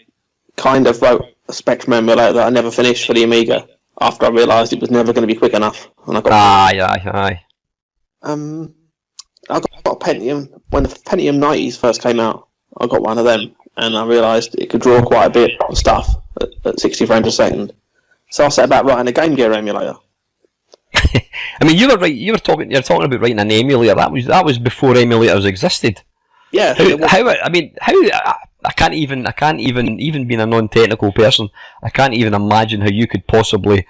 kind of wrote a Spectrum emulator that I never finished for the Amiga after I realised it was never going to be quick enough. And I got aye. I got a Pentium when the Pentium 90s first came out. I got one of them, and I realised it could draw quite a bit of stuff at 60 frames a second. So I set about writing a Game Gear emulator. I mean, you're talking about writing an emulator. That was before emulators existed. Yeah. I can't even being a non-technical person, I can't even imagine how you could possibly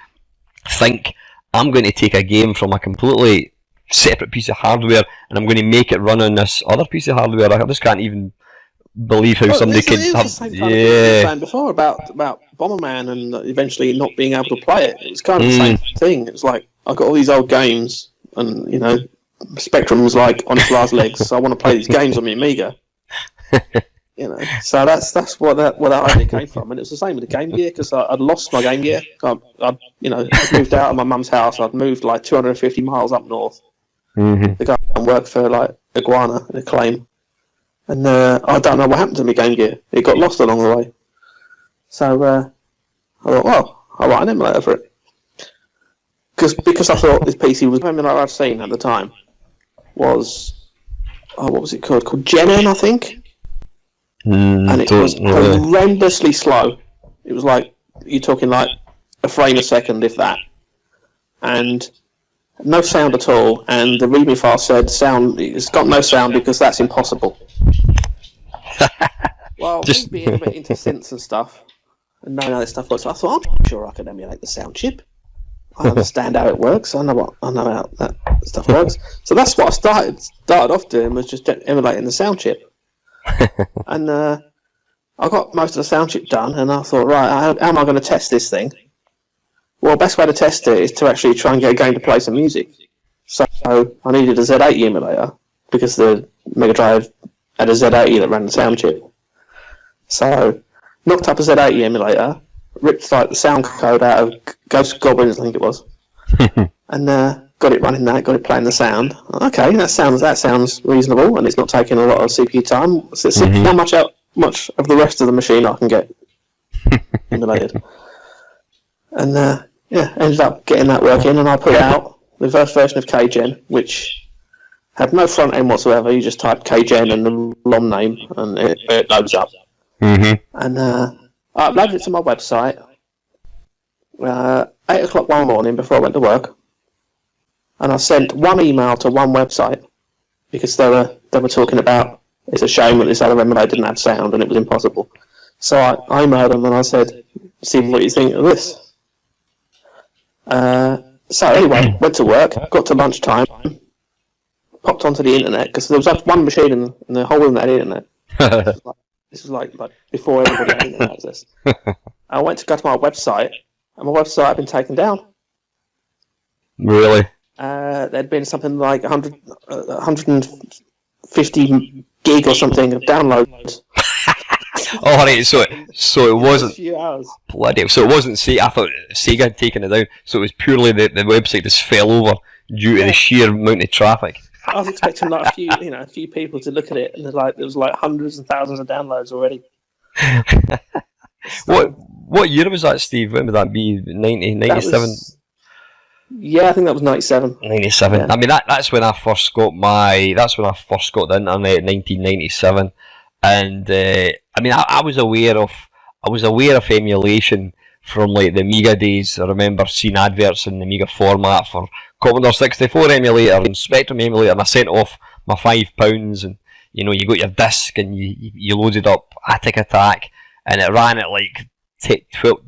think, I'm going to take a game from a completely separate piece of hardware and I'm going to make it run on this other piece of hardware. I just can't even believe how somebody could have. The same kind of thing I was saying before about Bomberman and eventually not being able to play it. It's kind of the same thing. It's like I've got all these old games, and Spectrum was like on its last legs, so I want to play these games on my Amiga. So that's where that idea came from, and it was the same with the Game Gear because I'd lost my Game Gear. I'd moved out of my mum's house. I'd moved like 250 miles up north to go and work for like Iguana and Acclaim, and I don't know what happened to my Game Gear. It got lost along the way. So I thought, well, I'll write an emulator for it. Because I thought this PC was the emulator I'd seen at the time was, what was it called? Called Genin, I think. and it was horrendously slow. It was like, you're talking like a frame a second, if that. And no sound at all, and the README file said it's got no sound because that's impossible. Well, just me being a bit into synths and stuff, and knowing how this stuff works, I thought, I'm sure I can emulate the sound chip. I understand how it works. I know how that stuff works. So that's what I started off doing, was just emulating the sound chip. And I got most of the sound chip done, and I thought, right, how am I going to test this thing? Well, the best way to test it is to actually try and get a game to play some music. So I needed a Z80 emulator, because the Mega Drive had a Z80 that ran the sound chip. So knocked up a Z80 emulator, ripped like the sound code out of Ghost Goblins, I think it was, and got it running that, got it playing the sound. Okay, that sounds reasonable, and it's not taking a lot of CPU time. So it's not much of the rest of the machine I can get emulated. And ended up getting that working, and I put out the first version of Kgen, which had no front end whatsoever. You just type Kgen and the LOM name, and it loads up. And I uploaded it to my website 8 o'clock one morning before I went to work, and I sent one email to one website, because they were talking about, it's a shame that this other emulator didn't have sound and it was impossible. So I emailed them and I said, see what you think of this. So anyway, went to work, got to lunchtime, popped onto the internet, because there was like one machine in the whole room that had internet. This was like before everybody had internet access. I went to go to my website, and my website had been taken down. Really? There'd been something like 150 gig or something of downloads. Oh, right. So it wasn't. A few hours. Bloody. So it wasn't. I thought Sega had taken it down. So it was purely the website just fell over due to the sheer amount of traffic. I was expecting like a few people to look at it, and there was like hundreds and thousands of downloads already. What year was that, Steve? When would that be? 97? Yeah, I think that was 97. 97. Yeah. I mean, that's when I first got the internet, 1997. And I mean, I was aware of emulation from like the Amiga days. I remember seeing adverts in the Amiga format for Commodore 64 emulator and Spectrum emulator, and I sent off my £5, and you got your disc and you loaded up Attic Attack, and it ran at like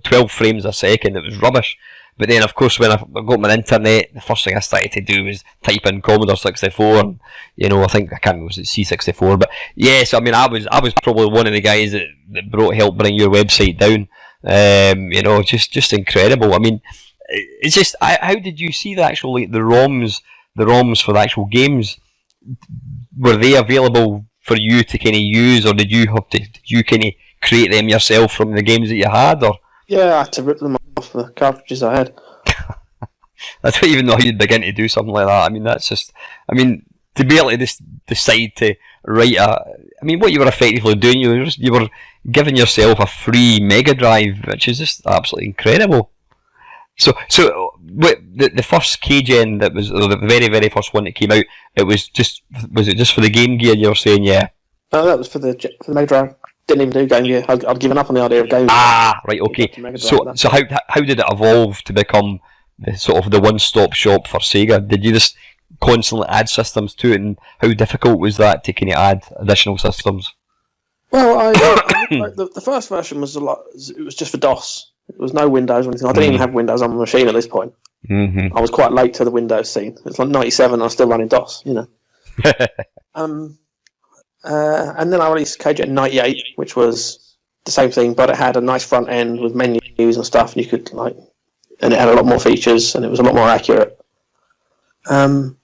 12 frames a second. It was rubbish. But then, of course, when I got my internet, the first thing I started to do was type in Commodore 64, and I think I can't remember, was it C64? But yes, I mean, I was probably one of the guys that helped bring your website down. Just incredible. I mean, it's just, how did you see the actual the ROMs for the actual games? Were they available for you to kind of use, or did you kind of create them yourself from the games that you had, or? Yeah, I had to rip them off the cartridges I had. I don't even know how you'd begin to do something like that. I mean, that's just... I mean, to be able to just decide to write what you were effectively doing, you were giving yourself a free Mega Drive, which is just absolutely incredible. So the first Kgen that was, or the very, very first one that came out, was it just for the Game Gear, you were saying, yeah? No, that was for the Mega Drive. Didn't even do Game Gear. I'd given up on the idea of Game Gear. Ah, right, okay. So how did it evolve to become the sort of the one-stop shop for Sega? Did you just constantly add systems to it, and how difficult was that to kind of add additional systems? Well, the first version was it was just for DOS. It was no Windows or anything. I didn't even have Windows on my machine at this point. I was quite late to the Windows scene. It's like 97. I was still running DOS. And then I released Kgen 98, which was the same thing, but it had a nice front end with menus and stuff, and you could and it had a lot more features, and it was a lot more accurate. But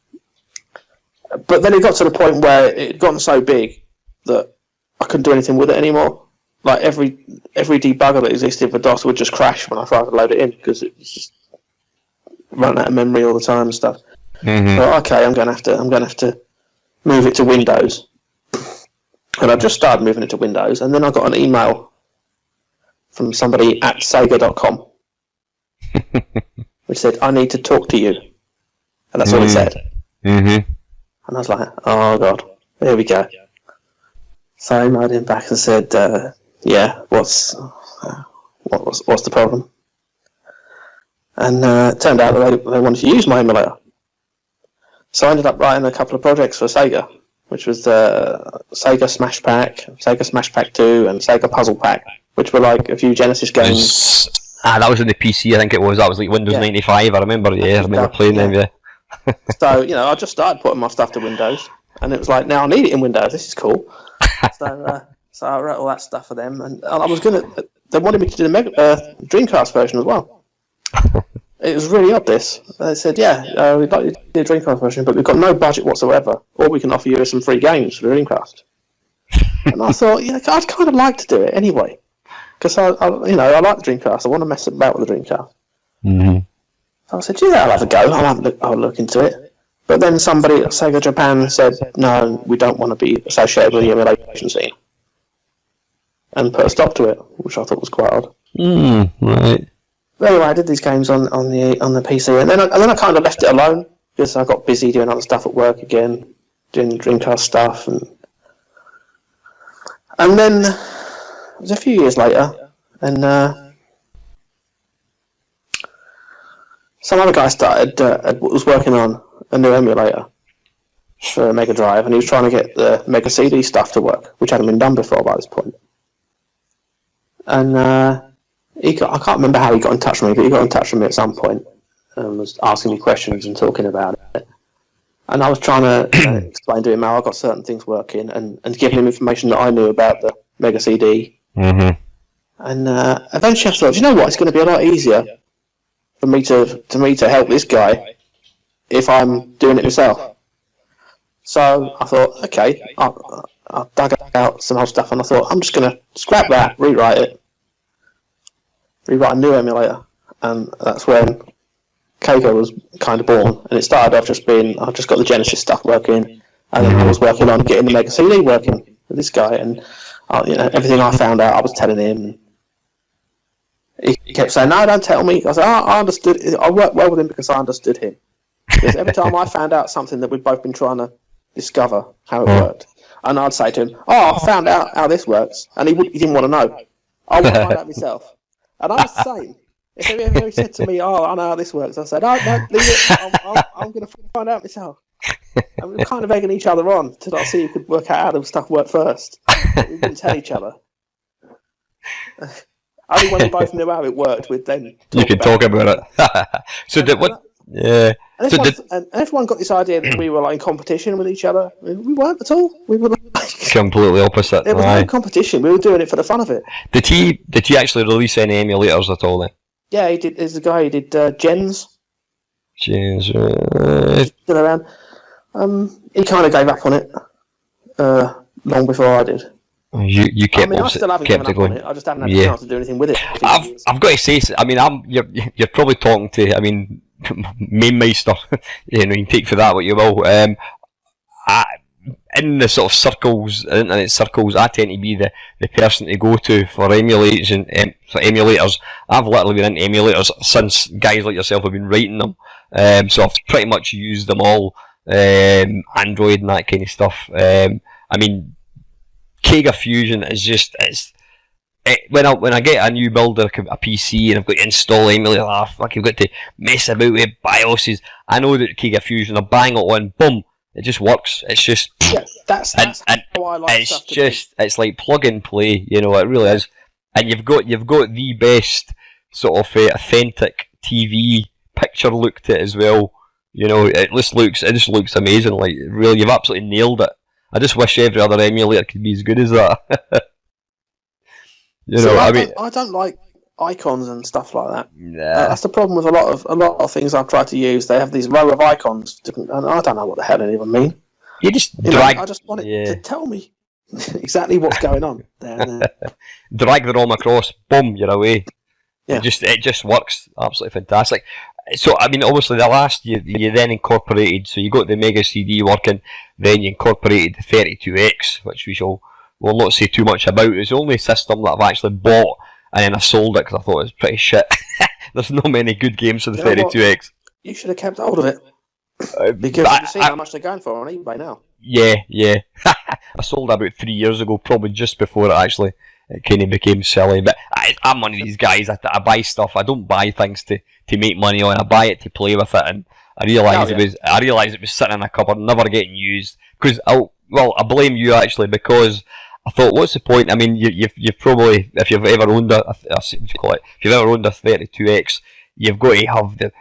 then it got to the point where it had gotten so big that I couldn't do anything with it anymore. Like every debugger that existed for DOS would just crash when I tried to load it in, because it was just running out of memory all the time and stuff. So okay, I'm gonna have to move it to Windows. And I just started moving it to Windows, and then I got an email from somebody at Sega.com which said, I need to talk to you. And that's all it said. And I was like, oh God, here we go. So I emailed him back and said, "Yeah, what's the problem?" And it turned out that they wanted to use my emulator. So I ended up writing a couple of projects for Sega, which was the Sega Smash Pack, Sega Smash Pack 2, and Sega Puzzle Pack, which were like a few Genesis games. That was in the PC, I think it was. That was like Windows 95, I remember. Yeah, I remember playing them, yeah. So, I just started putting my stuff to Windows, and it was like, now I need it in Windows, this is cool. So I wrote all that stuff for them, and I was they wanted me to do the Dreamcast version as well. It was really odd, this. They said, yeah, we'd like you to do a Dreamcast version, but we've got no budget whatsoever. All we can offer you is some free games for the Dreamcast. And I thought, I'd kind of like to do it anyway. Because I like the Dreamcast. I want to mess about with the Dreamcast. Mm-hmm. So I said, yeah, I'll have a go. I'll look into it. But then somebody at Sega Japan said, no, we don't want to be associated with the emulation scene. And put a stop to it, which I thought was quite odd. Right. But anyway, I did these games on the PC, and then I kind of left it alone because I got busy doing other stuff at work again, doing the Dreamcast stuff, and then it was a few years later, and some other guy was working on a new emulator for a Mega Drive, and he was trying to get the Mega CD stuff to work, which hadn't been done before by this point. And I can't remember how he got in touch with me, but he got in touch with me at some point and was asking me questions and talking about it. And I was trying to explain to him how I got certain things working and giving him information that I knew about the Mega CD. Mm-hmm. And eventually I thought, you know what, it's going to be a lot easier for me to help this guy if I'm doing it myself. So I thought, okay, I dug out some old stuff and I thought, I'm just going to scrap that, rewrite a new emulator. And that's when Kega was kind of born. And it started off just being, I just got the Genesis stuff working, and then I was working on getting the Mega CD working with this guy, and everything I found out, I was telling him. He kept saying, no, don't tell me. I said, I understood. I worked well with him because I understood him. Because every time I found out something that we'd both been trying to discover how it worked, and I'd say to him, I found out how this works, and he didn't want to know. I want to find out myself. And I was the same. If he ever said to me, I know how this works, I said, no, leave it, I'm going to find out myself. And we were kind of egging each other on to see who could work out how the stuff worked first. We didn't tell each other. Only when we both knew how it worked, we'd then talk about it. So did what? Yeah. And everyone got this idea that we were like in competition with each other. I mean, we weren't at all. We were like completely opposite. There was no competition. We were doing it for the fun of it. Did he actually release any emulators at all then? Yeah, he did. There's a guy who did Gens. Gens. Still around. He kind of gave up on it long before I did. You kept I still haven't given up on it. I just haven't had a chance to do anything with it. I've got to say, I mean, you're probably talking to, I mean, main meister. You can take for that what you will. In the sort of circles, internet circles, I tend to be the person to go to for emulators. I've literally been into emulators since guys like yourself have been writing them. So I've pretty much used them all, Android and that kind of stuff. I mean, Kega Fusion is just when I get a new build or a PC and I've got to install emulator, I've got to mess about with BIOSes. I know that Kega Fusion, I bang it on, boom. It just works. It's just that's how I like stuff to be. It's like plug and play, it really is. And you've got the best sort of authentic TV picture look to it as well. It just looks amazing. Like really, you've absolutely nailed it. I just wish every other emulator could be as good as that. I don't like icons and stuff like that. Nah. That's the problem with a lot of things I've tried to use. They have these row of icons, and I don't know what the hell they even mean. You just drag. I just want it to tell me exactly what's going on. Drag the ROM across, boom, you're away. Yeah. It just works. Absolutely fantastic. So I mean, obviously, the last you then incorporated. So you got the Mega CD working, then you incorporated the 32X, which we'll not say too much about. It's the only system that I've actually bought. And then I sold it because I thought it was pretty shit. There's not many good games for the 32X. You should have kept hold of it. Because you see how much they're going for on eBay now. Yeah. I sold it about 3 years ago, probably just before it kind of became silly. But I'm one of these guys. I buy stuff. I don't buy things to make money on. I buy it to play with it, and I realised it was sitting in a cupboard, never getting used. Because I blame you actually, because I thought, what's the point? I mean, you've probably, if you've ever owned if you've ever owned a 32X, you've got to have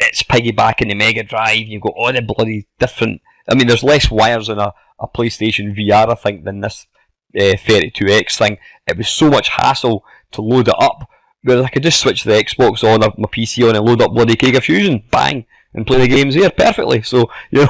it's piggybacking the Mega Drive. You've got all the bloody different. I mean, there's less wires in a PlayStation VR, I think, than this 32X thing. It was so much hassle to load it up, whereas I could just switch the Xbox on or my PC on and load up bloody Kega Fusion, bang, and play the games there perfectly. So, you know,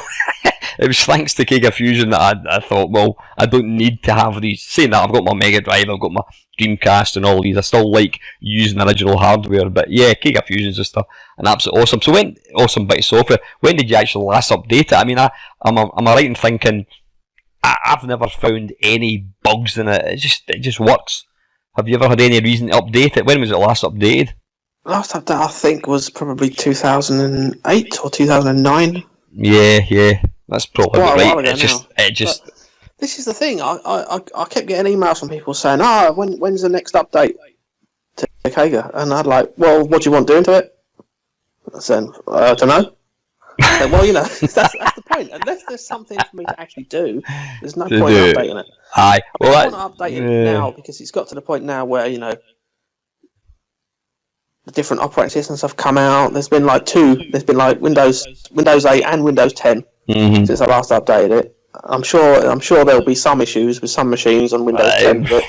it was thanks to Kega Fusion that I thought, well, I don't need to have these. Saying that, I've got my Mega Drive, I've got my Dreamcast and all these. I still like using original hardware, but yeah, Kega Fusion's just an absolute awesome. So awesome bit of software. When did you actually last update it? I mean, am I right in thinking I've never found any bugs in it? It just works. Have you ever had any reason to update it? When was it last updated? Last update I think was probably 2008 or 2009. Yeah, that's probably right. This is the thing. I kept getting emails from people saying, when's the next update to Kega? And I'd like, well, what do you want doing to it? I said, I don't know. So, well, you know, that's the point. Unless there's something for me to actually do, there's no point in updating it. I want to update it now because it's got to the point now where, you know, the different operating systems have come out. There's been like Windows 8 and Windows 10 since I last updated it. I'm sure there'll be some issues with some machines on Windows 10. But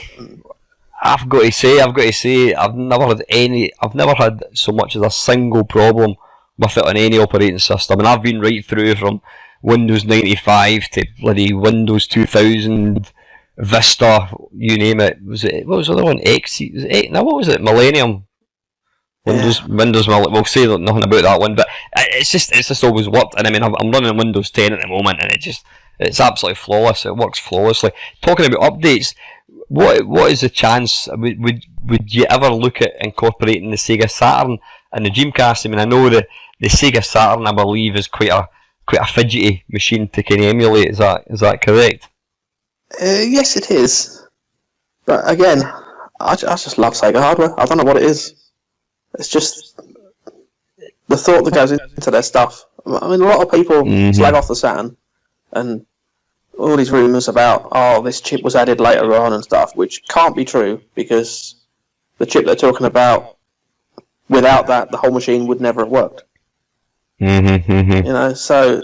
I've got to say, I've never had so much as a single problem with it on any operating system, and I've been right through from Windows 95 to bloody Windows 2000, Vista, you name it. What was the other one? XE? Was it 8? No, what was it? Millennium. Windows. We'll say nothing about that one, but it's just always worked. And I mean, I'm running Windows 10 at the moment, and it's absolutely flawless. It works flawlessly. Talking about updates, what is the chance? Would you ever look at incorporating the Sega Saturn and the Dreamcast? I mean, I know the Sega Saturn, I believe, is quite a fidgety machine to kind of emulate. Is that correct? Yes, it is. But again, I just love Sega hardware. I don't know what it is. It's just the thought that goes into their stuff. I mean, a lot of people slag off the Saturn, and all these rumours about, this chip was added later on and stuff, which can't be true, because the chip they're talking about, without that, the whole machine would never have worked. You know, so...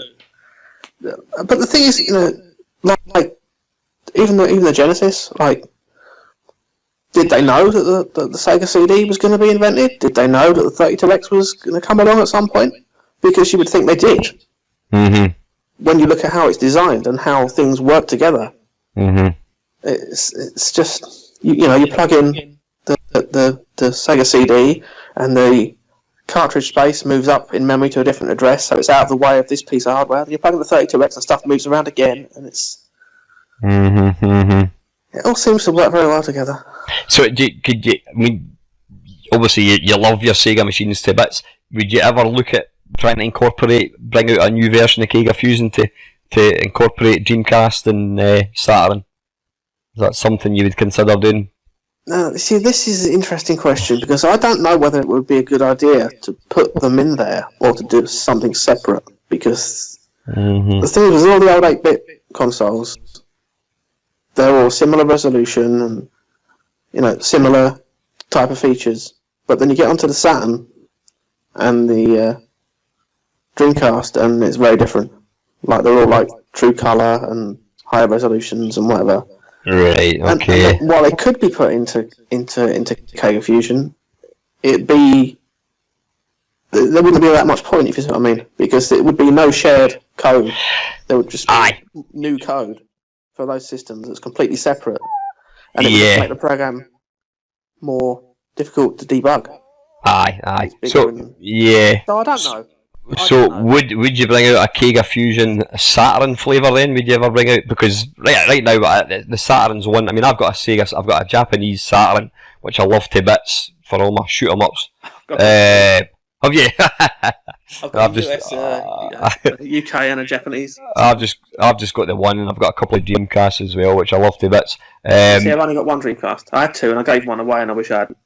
But the thing is, you know, like even the Genesis, like, did they know that the Sega CD was going to be invented? Did they know that the 32X was going to come along at some point? Because you would think they did. When you look at how it's designed and how things work together, it's just you know, you plug in the Sega CD and the cartridge space moves up in memory to a different address, so it's out of the way of this piece of hardware. Then you plug in the 32X and stuff moves around again, and it's it all seems to work very well together. So, I mean, obviously you love your Sega machines to bits. Would you ever look at trying to bring out a new version of Kega Fusion to incorporate Dreamcast and Saturn? Is that something you would consider doing? See, this is an interesting question, because I don't know whether it would be a good idea to put them in there or to do something separate, because the thing is, all the old 8-bit consoles, they're all similar resolution and, you know, similar type of features, but then you get onto the Saturn and the Dreamcast, and it's very different. Like, they're all like true colour and higher resolutions and whatever. Right. Okay. And while it could be put into Kega Fusion, there wouldn't be that much point, if you see what I mean, because there would be no shared code. There would just be new code for those systems that's completely separate, and it would make the program more difficult to debug. Aye. So I don't know. Would you bring out a Kega Fusion Saturn flavour then? Would you ever bring out, because right now the Saturn's one. I mean, I've got a Japanese Saturn which I love to bits for all my shoot 'em ups. Have you? I've got a US, a UK, and a Japanese. I've just got the one, and I've got a couple of Dreamcasts as well, which I love to bits. See, I've only got one Dreamcast. I had two, and I gave one away, and I wish I hadn't.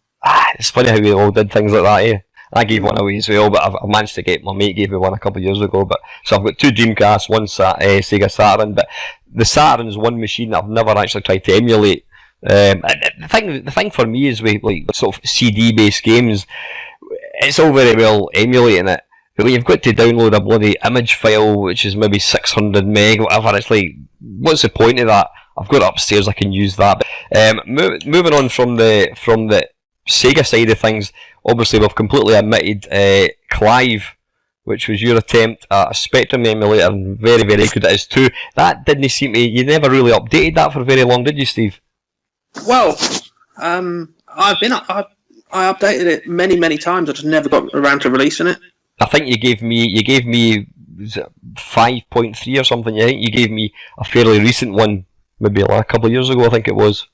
It's funny how we all did things like that, eh? I gave one away as well, but I've managed to get, my mate gave me one a couple of years ago. But so I've got two Dreamcasts, one Sega Saturn, but the Saturn's one machine that I've never actually tried to emulate. The thing for me is with like sort of CD-based games, it's all very well emulating it, but when you've got to download a bloody image file which is maybe 600 meg, whatever, it's like, what's the point of that? I've got it upstairs, I can use that. Moving on from the Sega side of things, obviously we've completely omitted Clive, which was your attempt at a Spectrum emulator, and very, very good at it too. That didn't seem to, you never really updated that for very long, did you, Steve? Well, I updated it many times. I just never got around to releasing it. I think you gave me 5.3 or something. I think you gave me a fairly recent one, maybe like a couple of years ago. I think it was.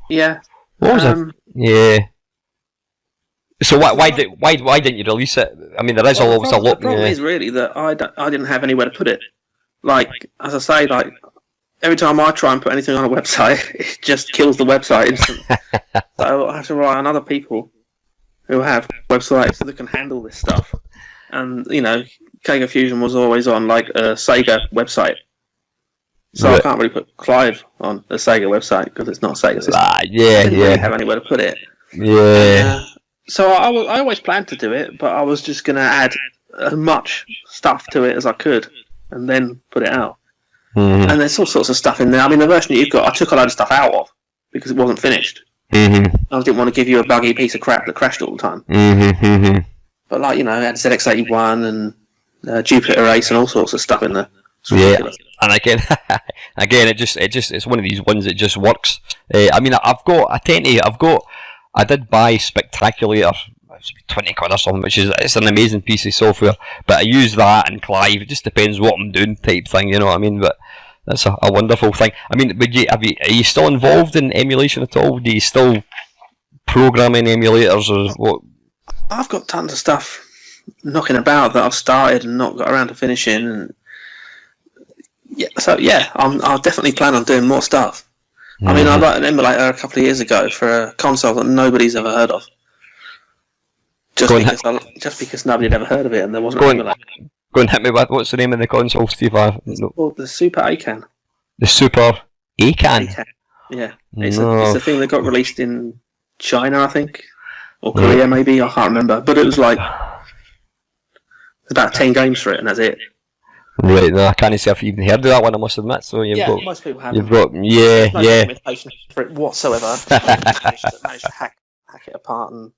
Yeah. What was it? Yeah. So why didn't you release it? I mean, there is always a lot. The problem is really that I didn't have anywhere to put it. Like, as I say, like every time I try and put anything on a website, it just kills the website instantly. So I have to rely on other people who have websites that can handle this stuff. And, you know, Kega Fusion was always on, like, a Sega website. So right. I can't really put Clive on a Sega website because it's not a Sega system. I didn't really have anywhere to put it. Yeah. So I always planned to do it, but I was just going to add as much stuff to it as I could and then put it out. Mm-hmm. And there's all sorts of stuff in there. I mean, the version that you've got, I took a load of stuff out of because it wasn't finished. Mm-hmm. I didn't want to give you a buggy piece of crap that crashed all the time. Mm-hmm. But like, you know, I had ZX81 and Jupiter Ace and all sorts of stuff in there. Yeah, and again, it's one of these ones that just works. I mean, I did buy Spectaculator. It's £20 or something, which is it's an amazing piece of software. But I use that and Clive. It just depends what I'm doing, type thing. You know what I mean? But that's a wonderful thing. I mean, are you still involved in emulation at all? Do you still programming emulators or what? I've got tons of stuff knocking about that I've started and not got around to finishing. And I'll definitely plan on doing more stuff. Mm-hmm. I mean, I wrote an emulator a couple of years ago for a console that nobody's ever heard of. Just because nobody had ever heard of it and there wasn't an emulator. Go and hit me with what's the name of the console, Steve? It's called the Super ACAN. The Super ACAN? Yeah. It's a thing that got released in China, I think. Or Korea, maybe. I can't remember. But it was like about 10 games for it, and that's it. Right, no, I can't say I've even heard of that one, I must admit. So most people have. You've got, no documentation for it whatsoever. Managed to hack it apart and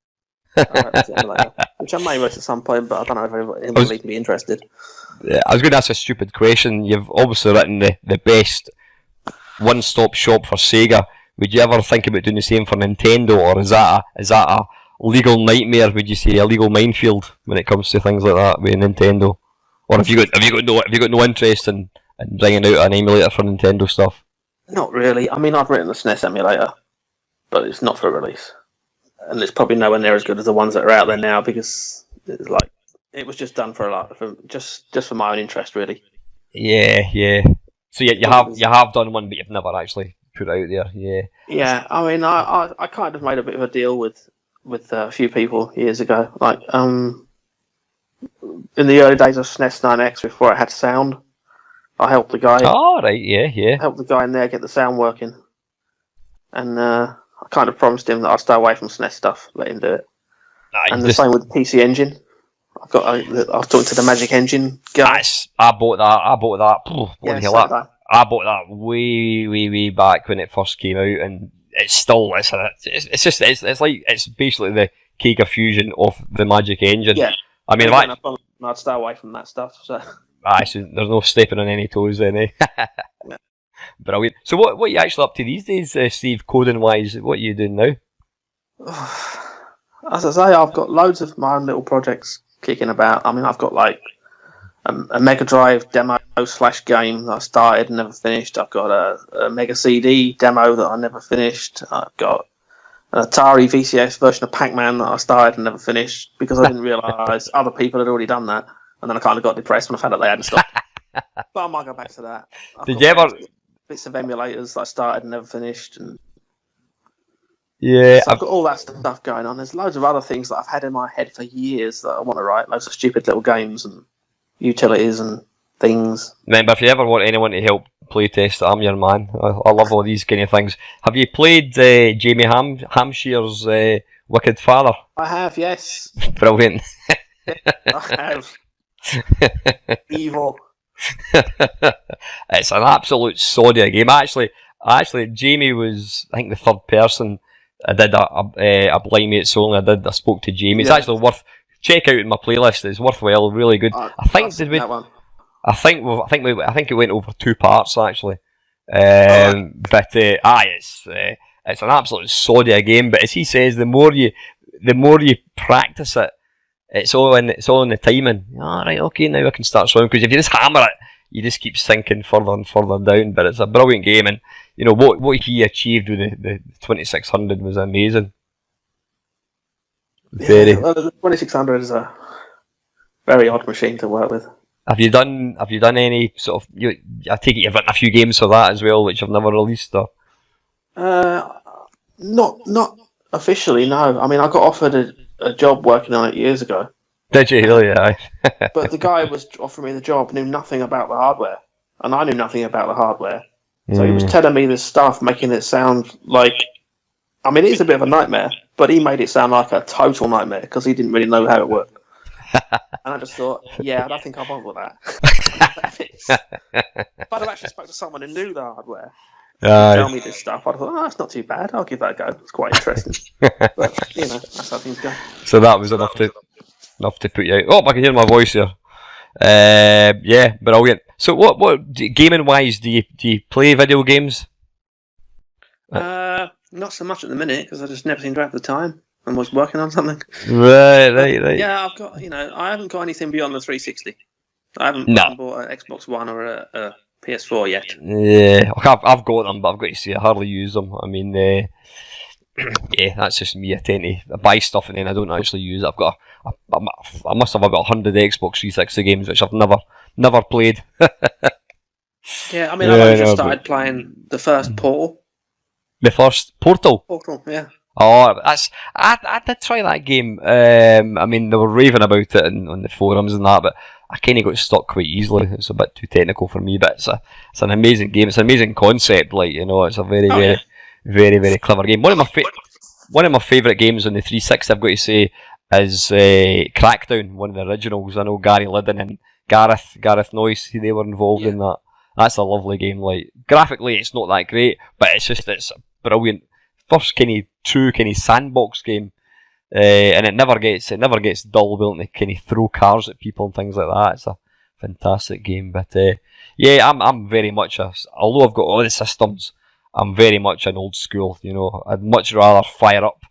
which I may watch at some point, but I don't know if anybody can be interested. Yeah, I was going to ask a stupid question. You've obviously written the best one-stop shop for Sega. Would you ever think about doing the same for Nintendo, or is that a legal nightmare? Would you say a legal minefield when it comes to things like that with Nintendo? Or have you got no interest in bringing out an emulator for Nintendo stuff? Not really. I mean, I've written the SNES emulator, but it's not for release, and it's probably nowhere near as good as the ones that are out there now because it's like it was just done just for my own interest, really. Yeah. So you have done one, but you've never actually put it out there. Yeah. Yeah. I mean, I kind of made a bit of a deal with a few people years ago, like in the early days of SNES 9X before it had sound. I helped the guy. Oh, right, yeah. Helped the guy in there get the sound working, and I kind of promised him that I'd stay away from SNES stuff, let him do it. And the same with the PC Engine. I was talking to the Magic Engine guy. I bought that. I bought that way back when it first came out, and it's basically the Kega Fusion of the Magic Engine. Yeah. I mean, I'd stay away from that stuff. So there's no stepping on any toes then, eh? Yeah. Brilliant. So what are you actually up to these days, Steve, coding wise? What are you doing now? As I say, I've got loads of my own little projects kicking about. I mean, I've got like a Mega Drive demo / game that I started and never finished. I've got a Mega CD demo that I never finished. I've got an Atari VCS version of Pac-Man that I started and never finished because I didn't realise other people had already done that, and then I kind of got depressed when I found out they hadn't stopped. But I might go back to that. Did you ever? Bits of emulators that I started and never finished, and Yeah, so I've got all that stuff going on. There's loads of other things that I've had in my head for years that I want to write. Loads of stupid little games and utilities and things. Remember, if you ever want anyone to help playtest, I'm your man. I love all these kind of things. Have you played Jamie Hampshire's Wicked Father? I have, yes. Brilliant. I have. Evil. It's an absolute soddy game. Actually, Jamie was, I think, the third person. I did a Blimey at Soul, and I spoke to Jamie. It's actually worth check out in my playlist. It's worthwhile, really good. I think did we? I think it went over 2 parts actually. But it's an absolute soddy game. But as he says, the more you practice it, it's all in the timing. Right, okay, now I can start swimming. Because if you just hammer it, you just keep sinking further and further down. But it's a brilliant game, and you know what he achieved with the 2600 was amazing. Very. Well, the 2600 is a very odd machine to work with. Have you done any sort of? I take it you've written a few games for that as well, which you've never released, or? Not officially, no. I mean, I got offered a job working on it years ago. Did you really? Yeah. But the guy who was offering me the job knew nothing about the hardware, and I knew nothing about the hardware. So he was telling me this stuff, making it sound like, I mean, it is a bit of a nightmare, but he made it sound like a total nightmare because he didn't really know how it worked. And I just thought, yeah, I don't think I'll bother with that. If I'd have actually spoke to someone who knew the hardware, tell me this stuff, I'd have thought, it's not too bad, I'll give that a go. It's quite interesting. But, you know, that's how things go. So that was enough to put you out. Oh, I can hear my voice here. Yeah, brilliant. So what gaming wise do you play video games? Not so much at the minute because I just never seem to have the time and was working on something. Right. Yeah, I've got, I haven't got anything beyond the 360. I haven't bought an Xbox One or a PS4 yet. Yeah, I've got them, but I've got to say I hardly use them. I mean, yeah, that's just me. I tend to buy stuff and then I don't actually use it. I must have about 100 Xbox 360 games which I've never played. Yeah, I mean, I've only just started playing the first Portal. The first Portal? Portal, yeah. Oh, I did try that game. I mean, they were raving about it on the forums and that, but I kind of got stuck quite easily. It's a bit too technical for me, but it's an amazing game. It's an amazing concept. It's a very, very clever game. One of my favourite games on the 360, I've got to say, is Crackdown, one of the originals. I know Gary Liddon and Gareth Noyce, they were involved in that. That's a lovely game. Like, graphically, it's not that great, but it's a brilliant first true sandbox game, and it never gets dull. Willing to kind of throw cars at people and things like that. It's a fantastic game. But yeah, I'm very much although I've got all the systems, I'm very much an old school. I'd much rather fire up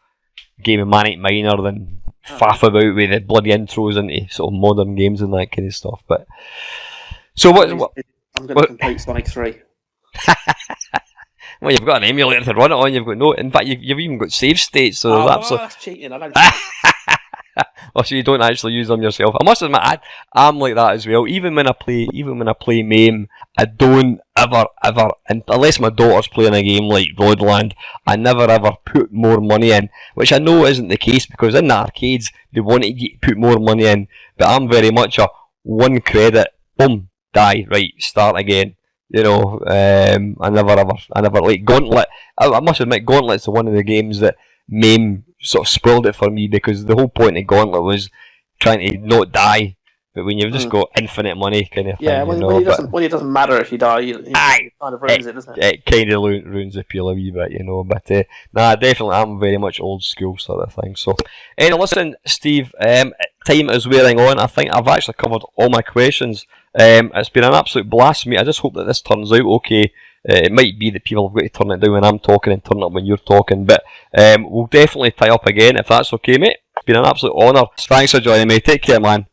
Game of Manic Miner than faff about with the bloody intros into sort of modern games and that kind of stuff. But so what? I'm going to complete Sonic 3. Well, you've got an emulator to run it on. You've got in fact, you've even got save states. So that's cheating. I don't. Well, so you don't actually use them yourself. I must admit, I'm like that as well. Even when I play MAME, I don't ever, unless my daughter's playing a game like Rodland, I never ever put more money in, which I know isn't the case because in the arcades they want to put more money in. But I'm very much a one credit, boom, die, right, start again. I never like Gauntlet. I must admit, Gauntlet's one of the games that MAME sort of spoiled it for me because the whole point of Gauntlet was trying to not die. But when you've just got infinite money, kind of thing. Yeah, when it doesn't matter if you die, it kind of ruins it, doesn't it? It kind of ruins the appeal a wee bit, But definitely, I'm very much old school sort of thing. So, listen, Steve, time is wearing on. I think I've actually covered all my questions. It's been an absolute blast for me. I just hope that this turns out okay. It might be that people have got to turn it down when I'm talking and turn it up when you're talking, but we'll definitely tie up again if that's okay, mate. It's been an absolute honour. Thanks for joining me. Take care, man.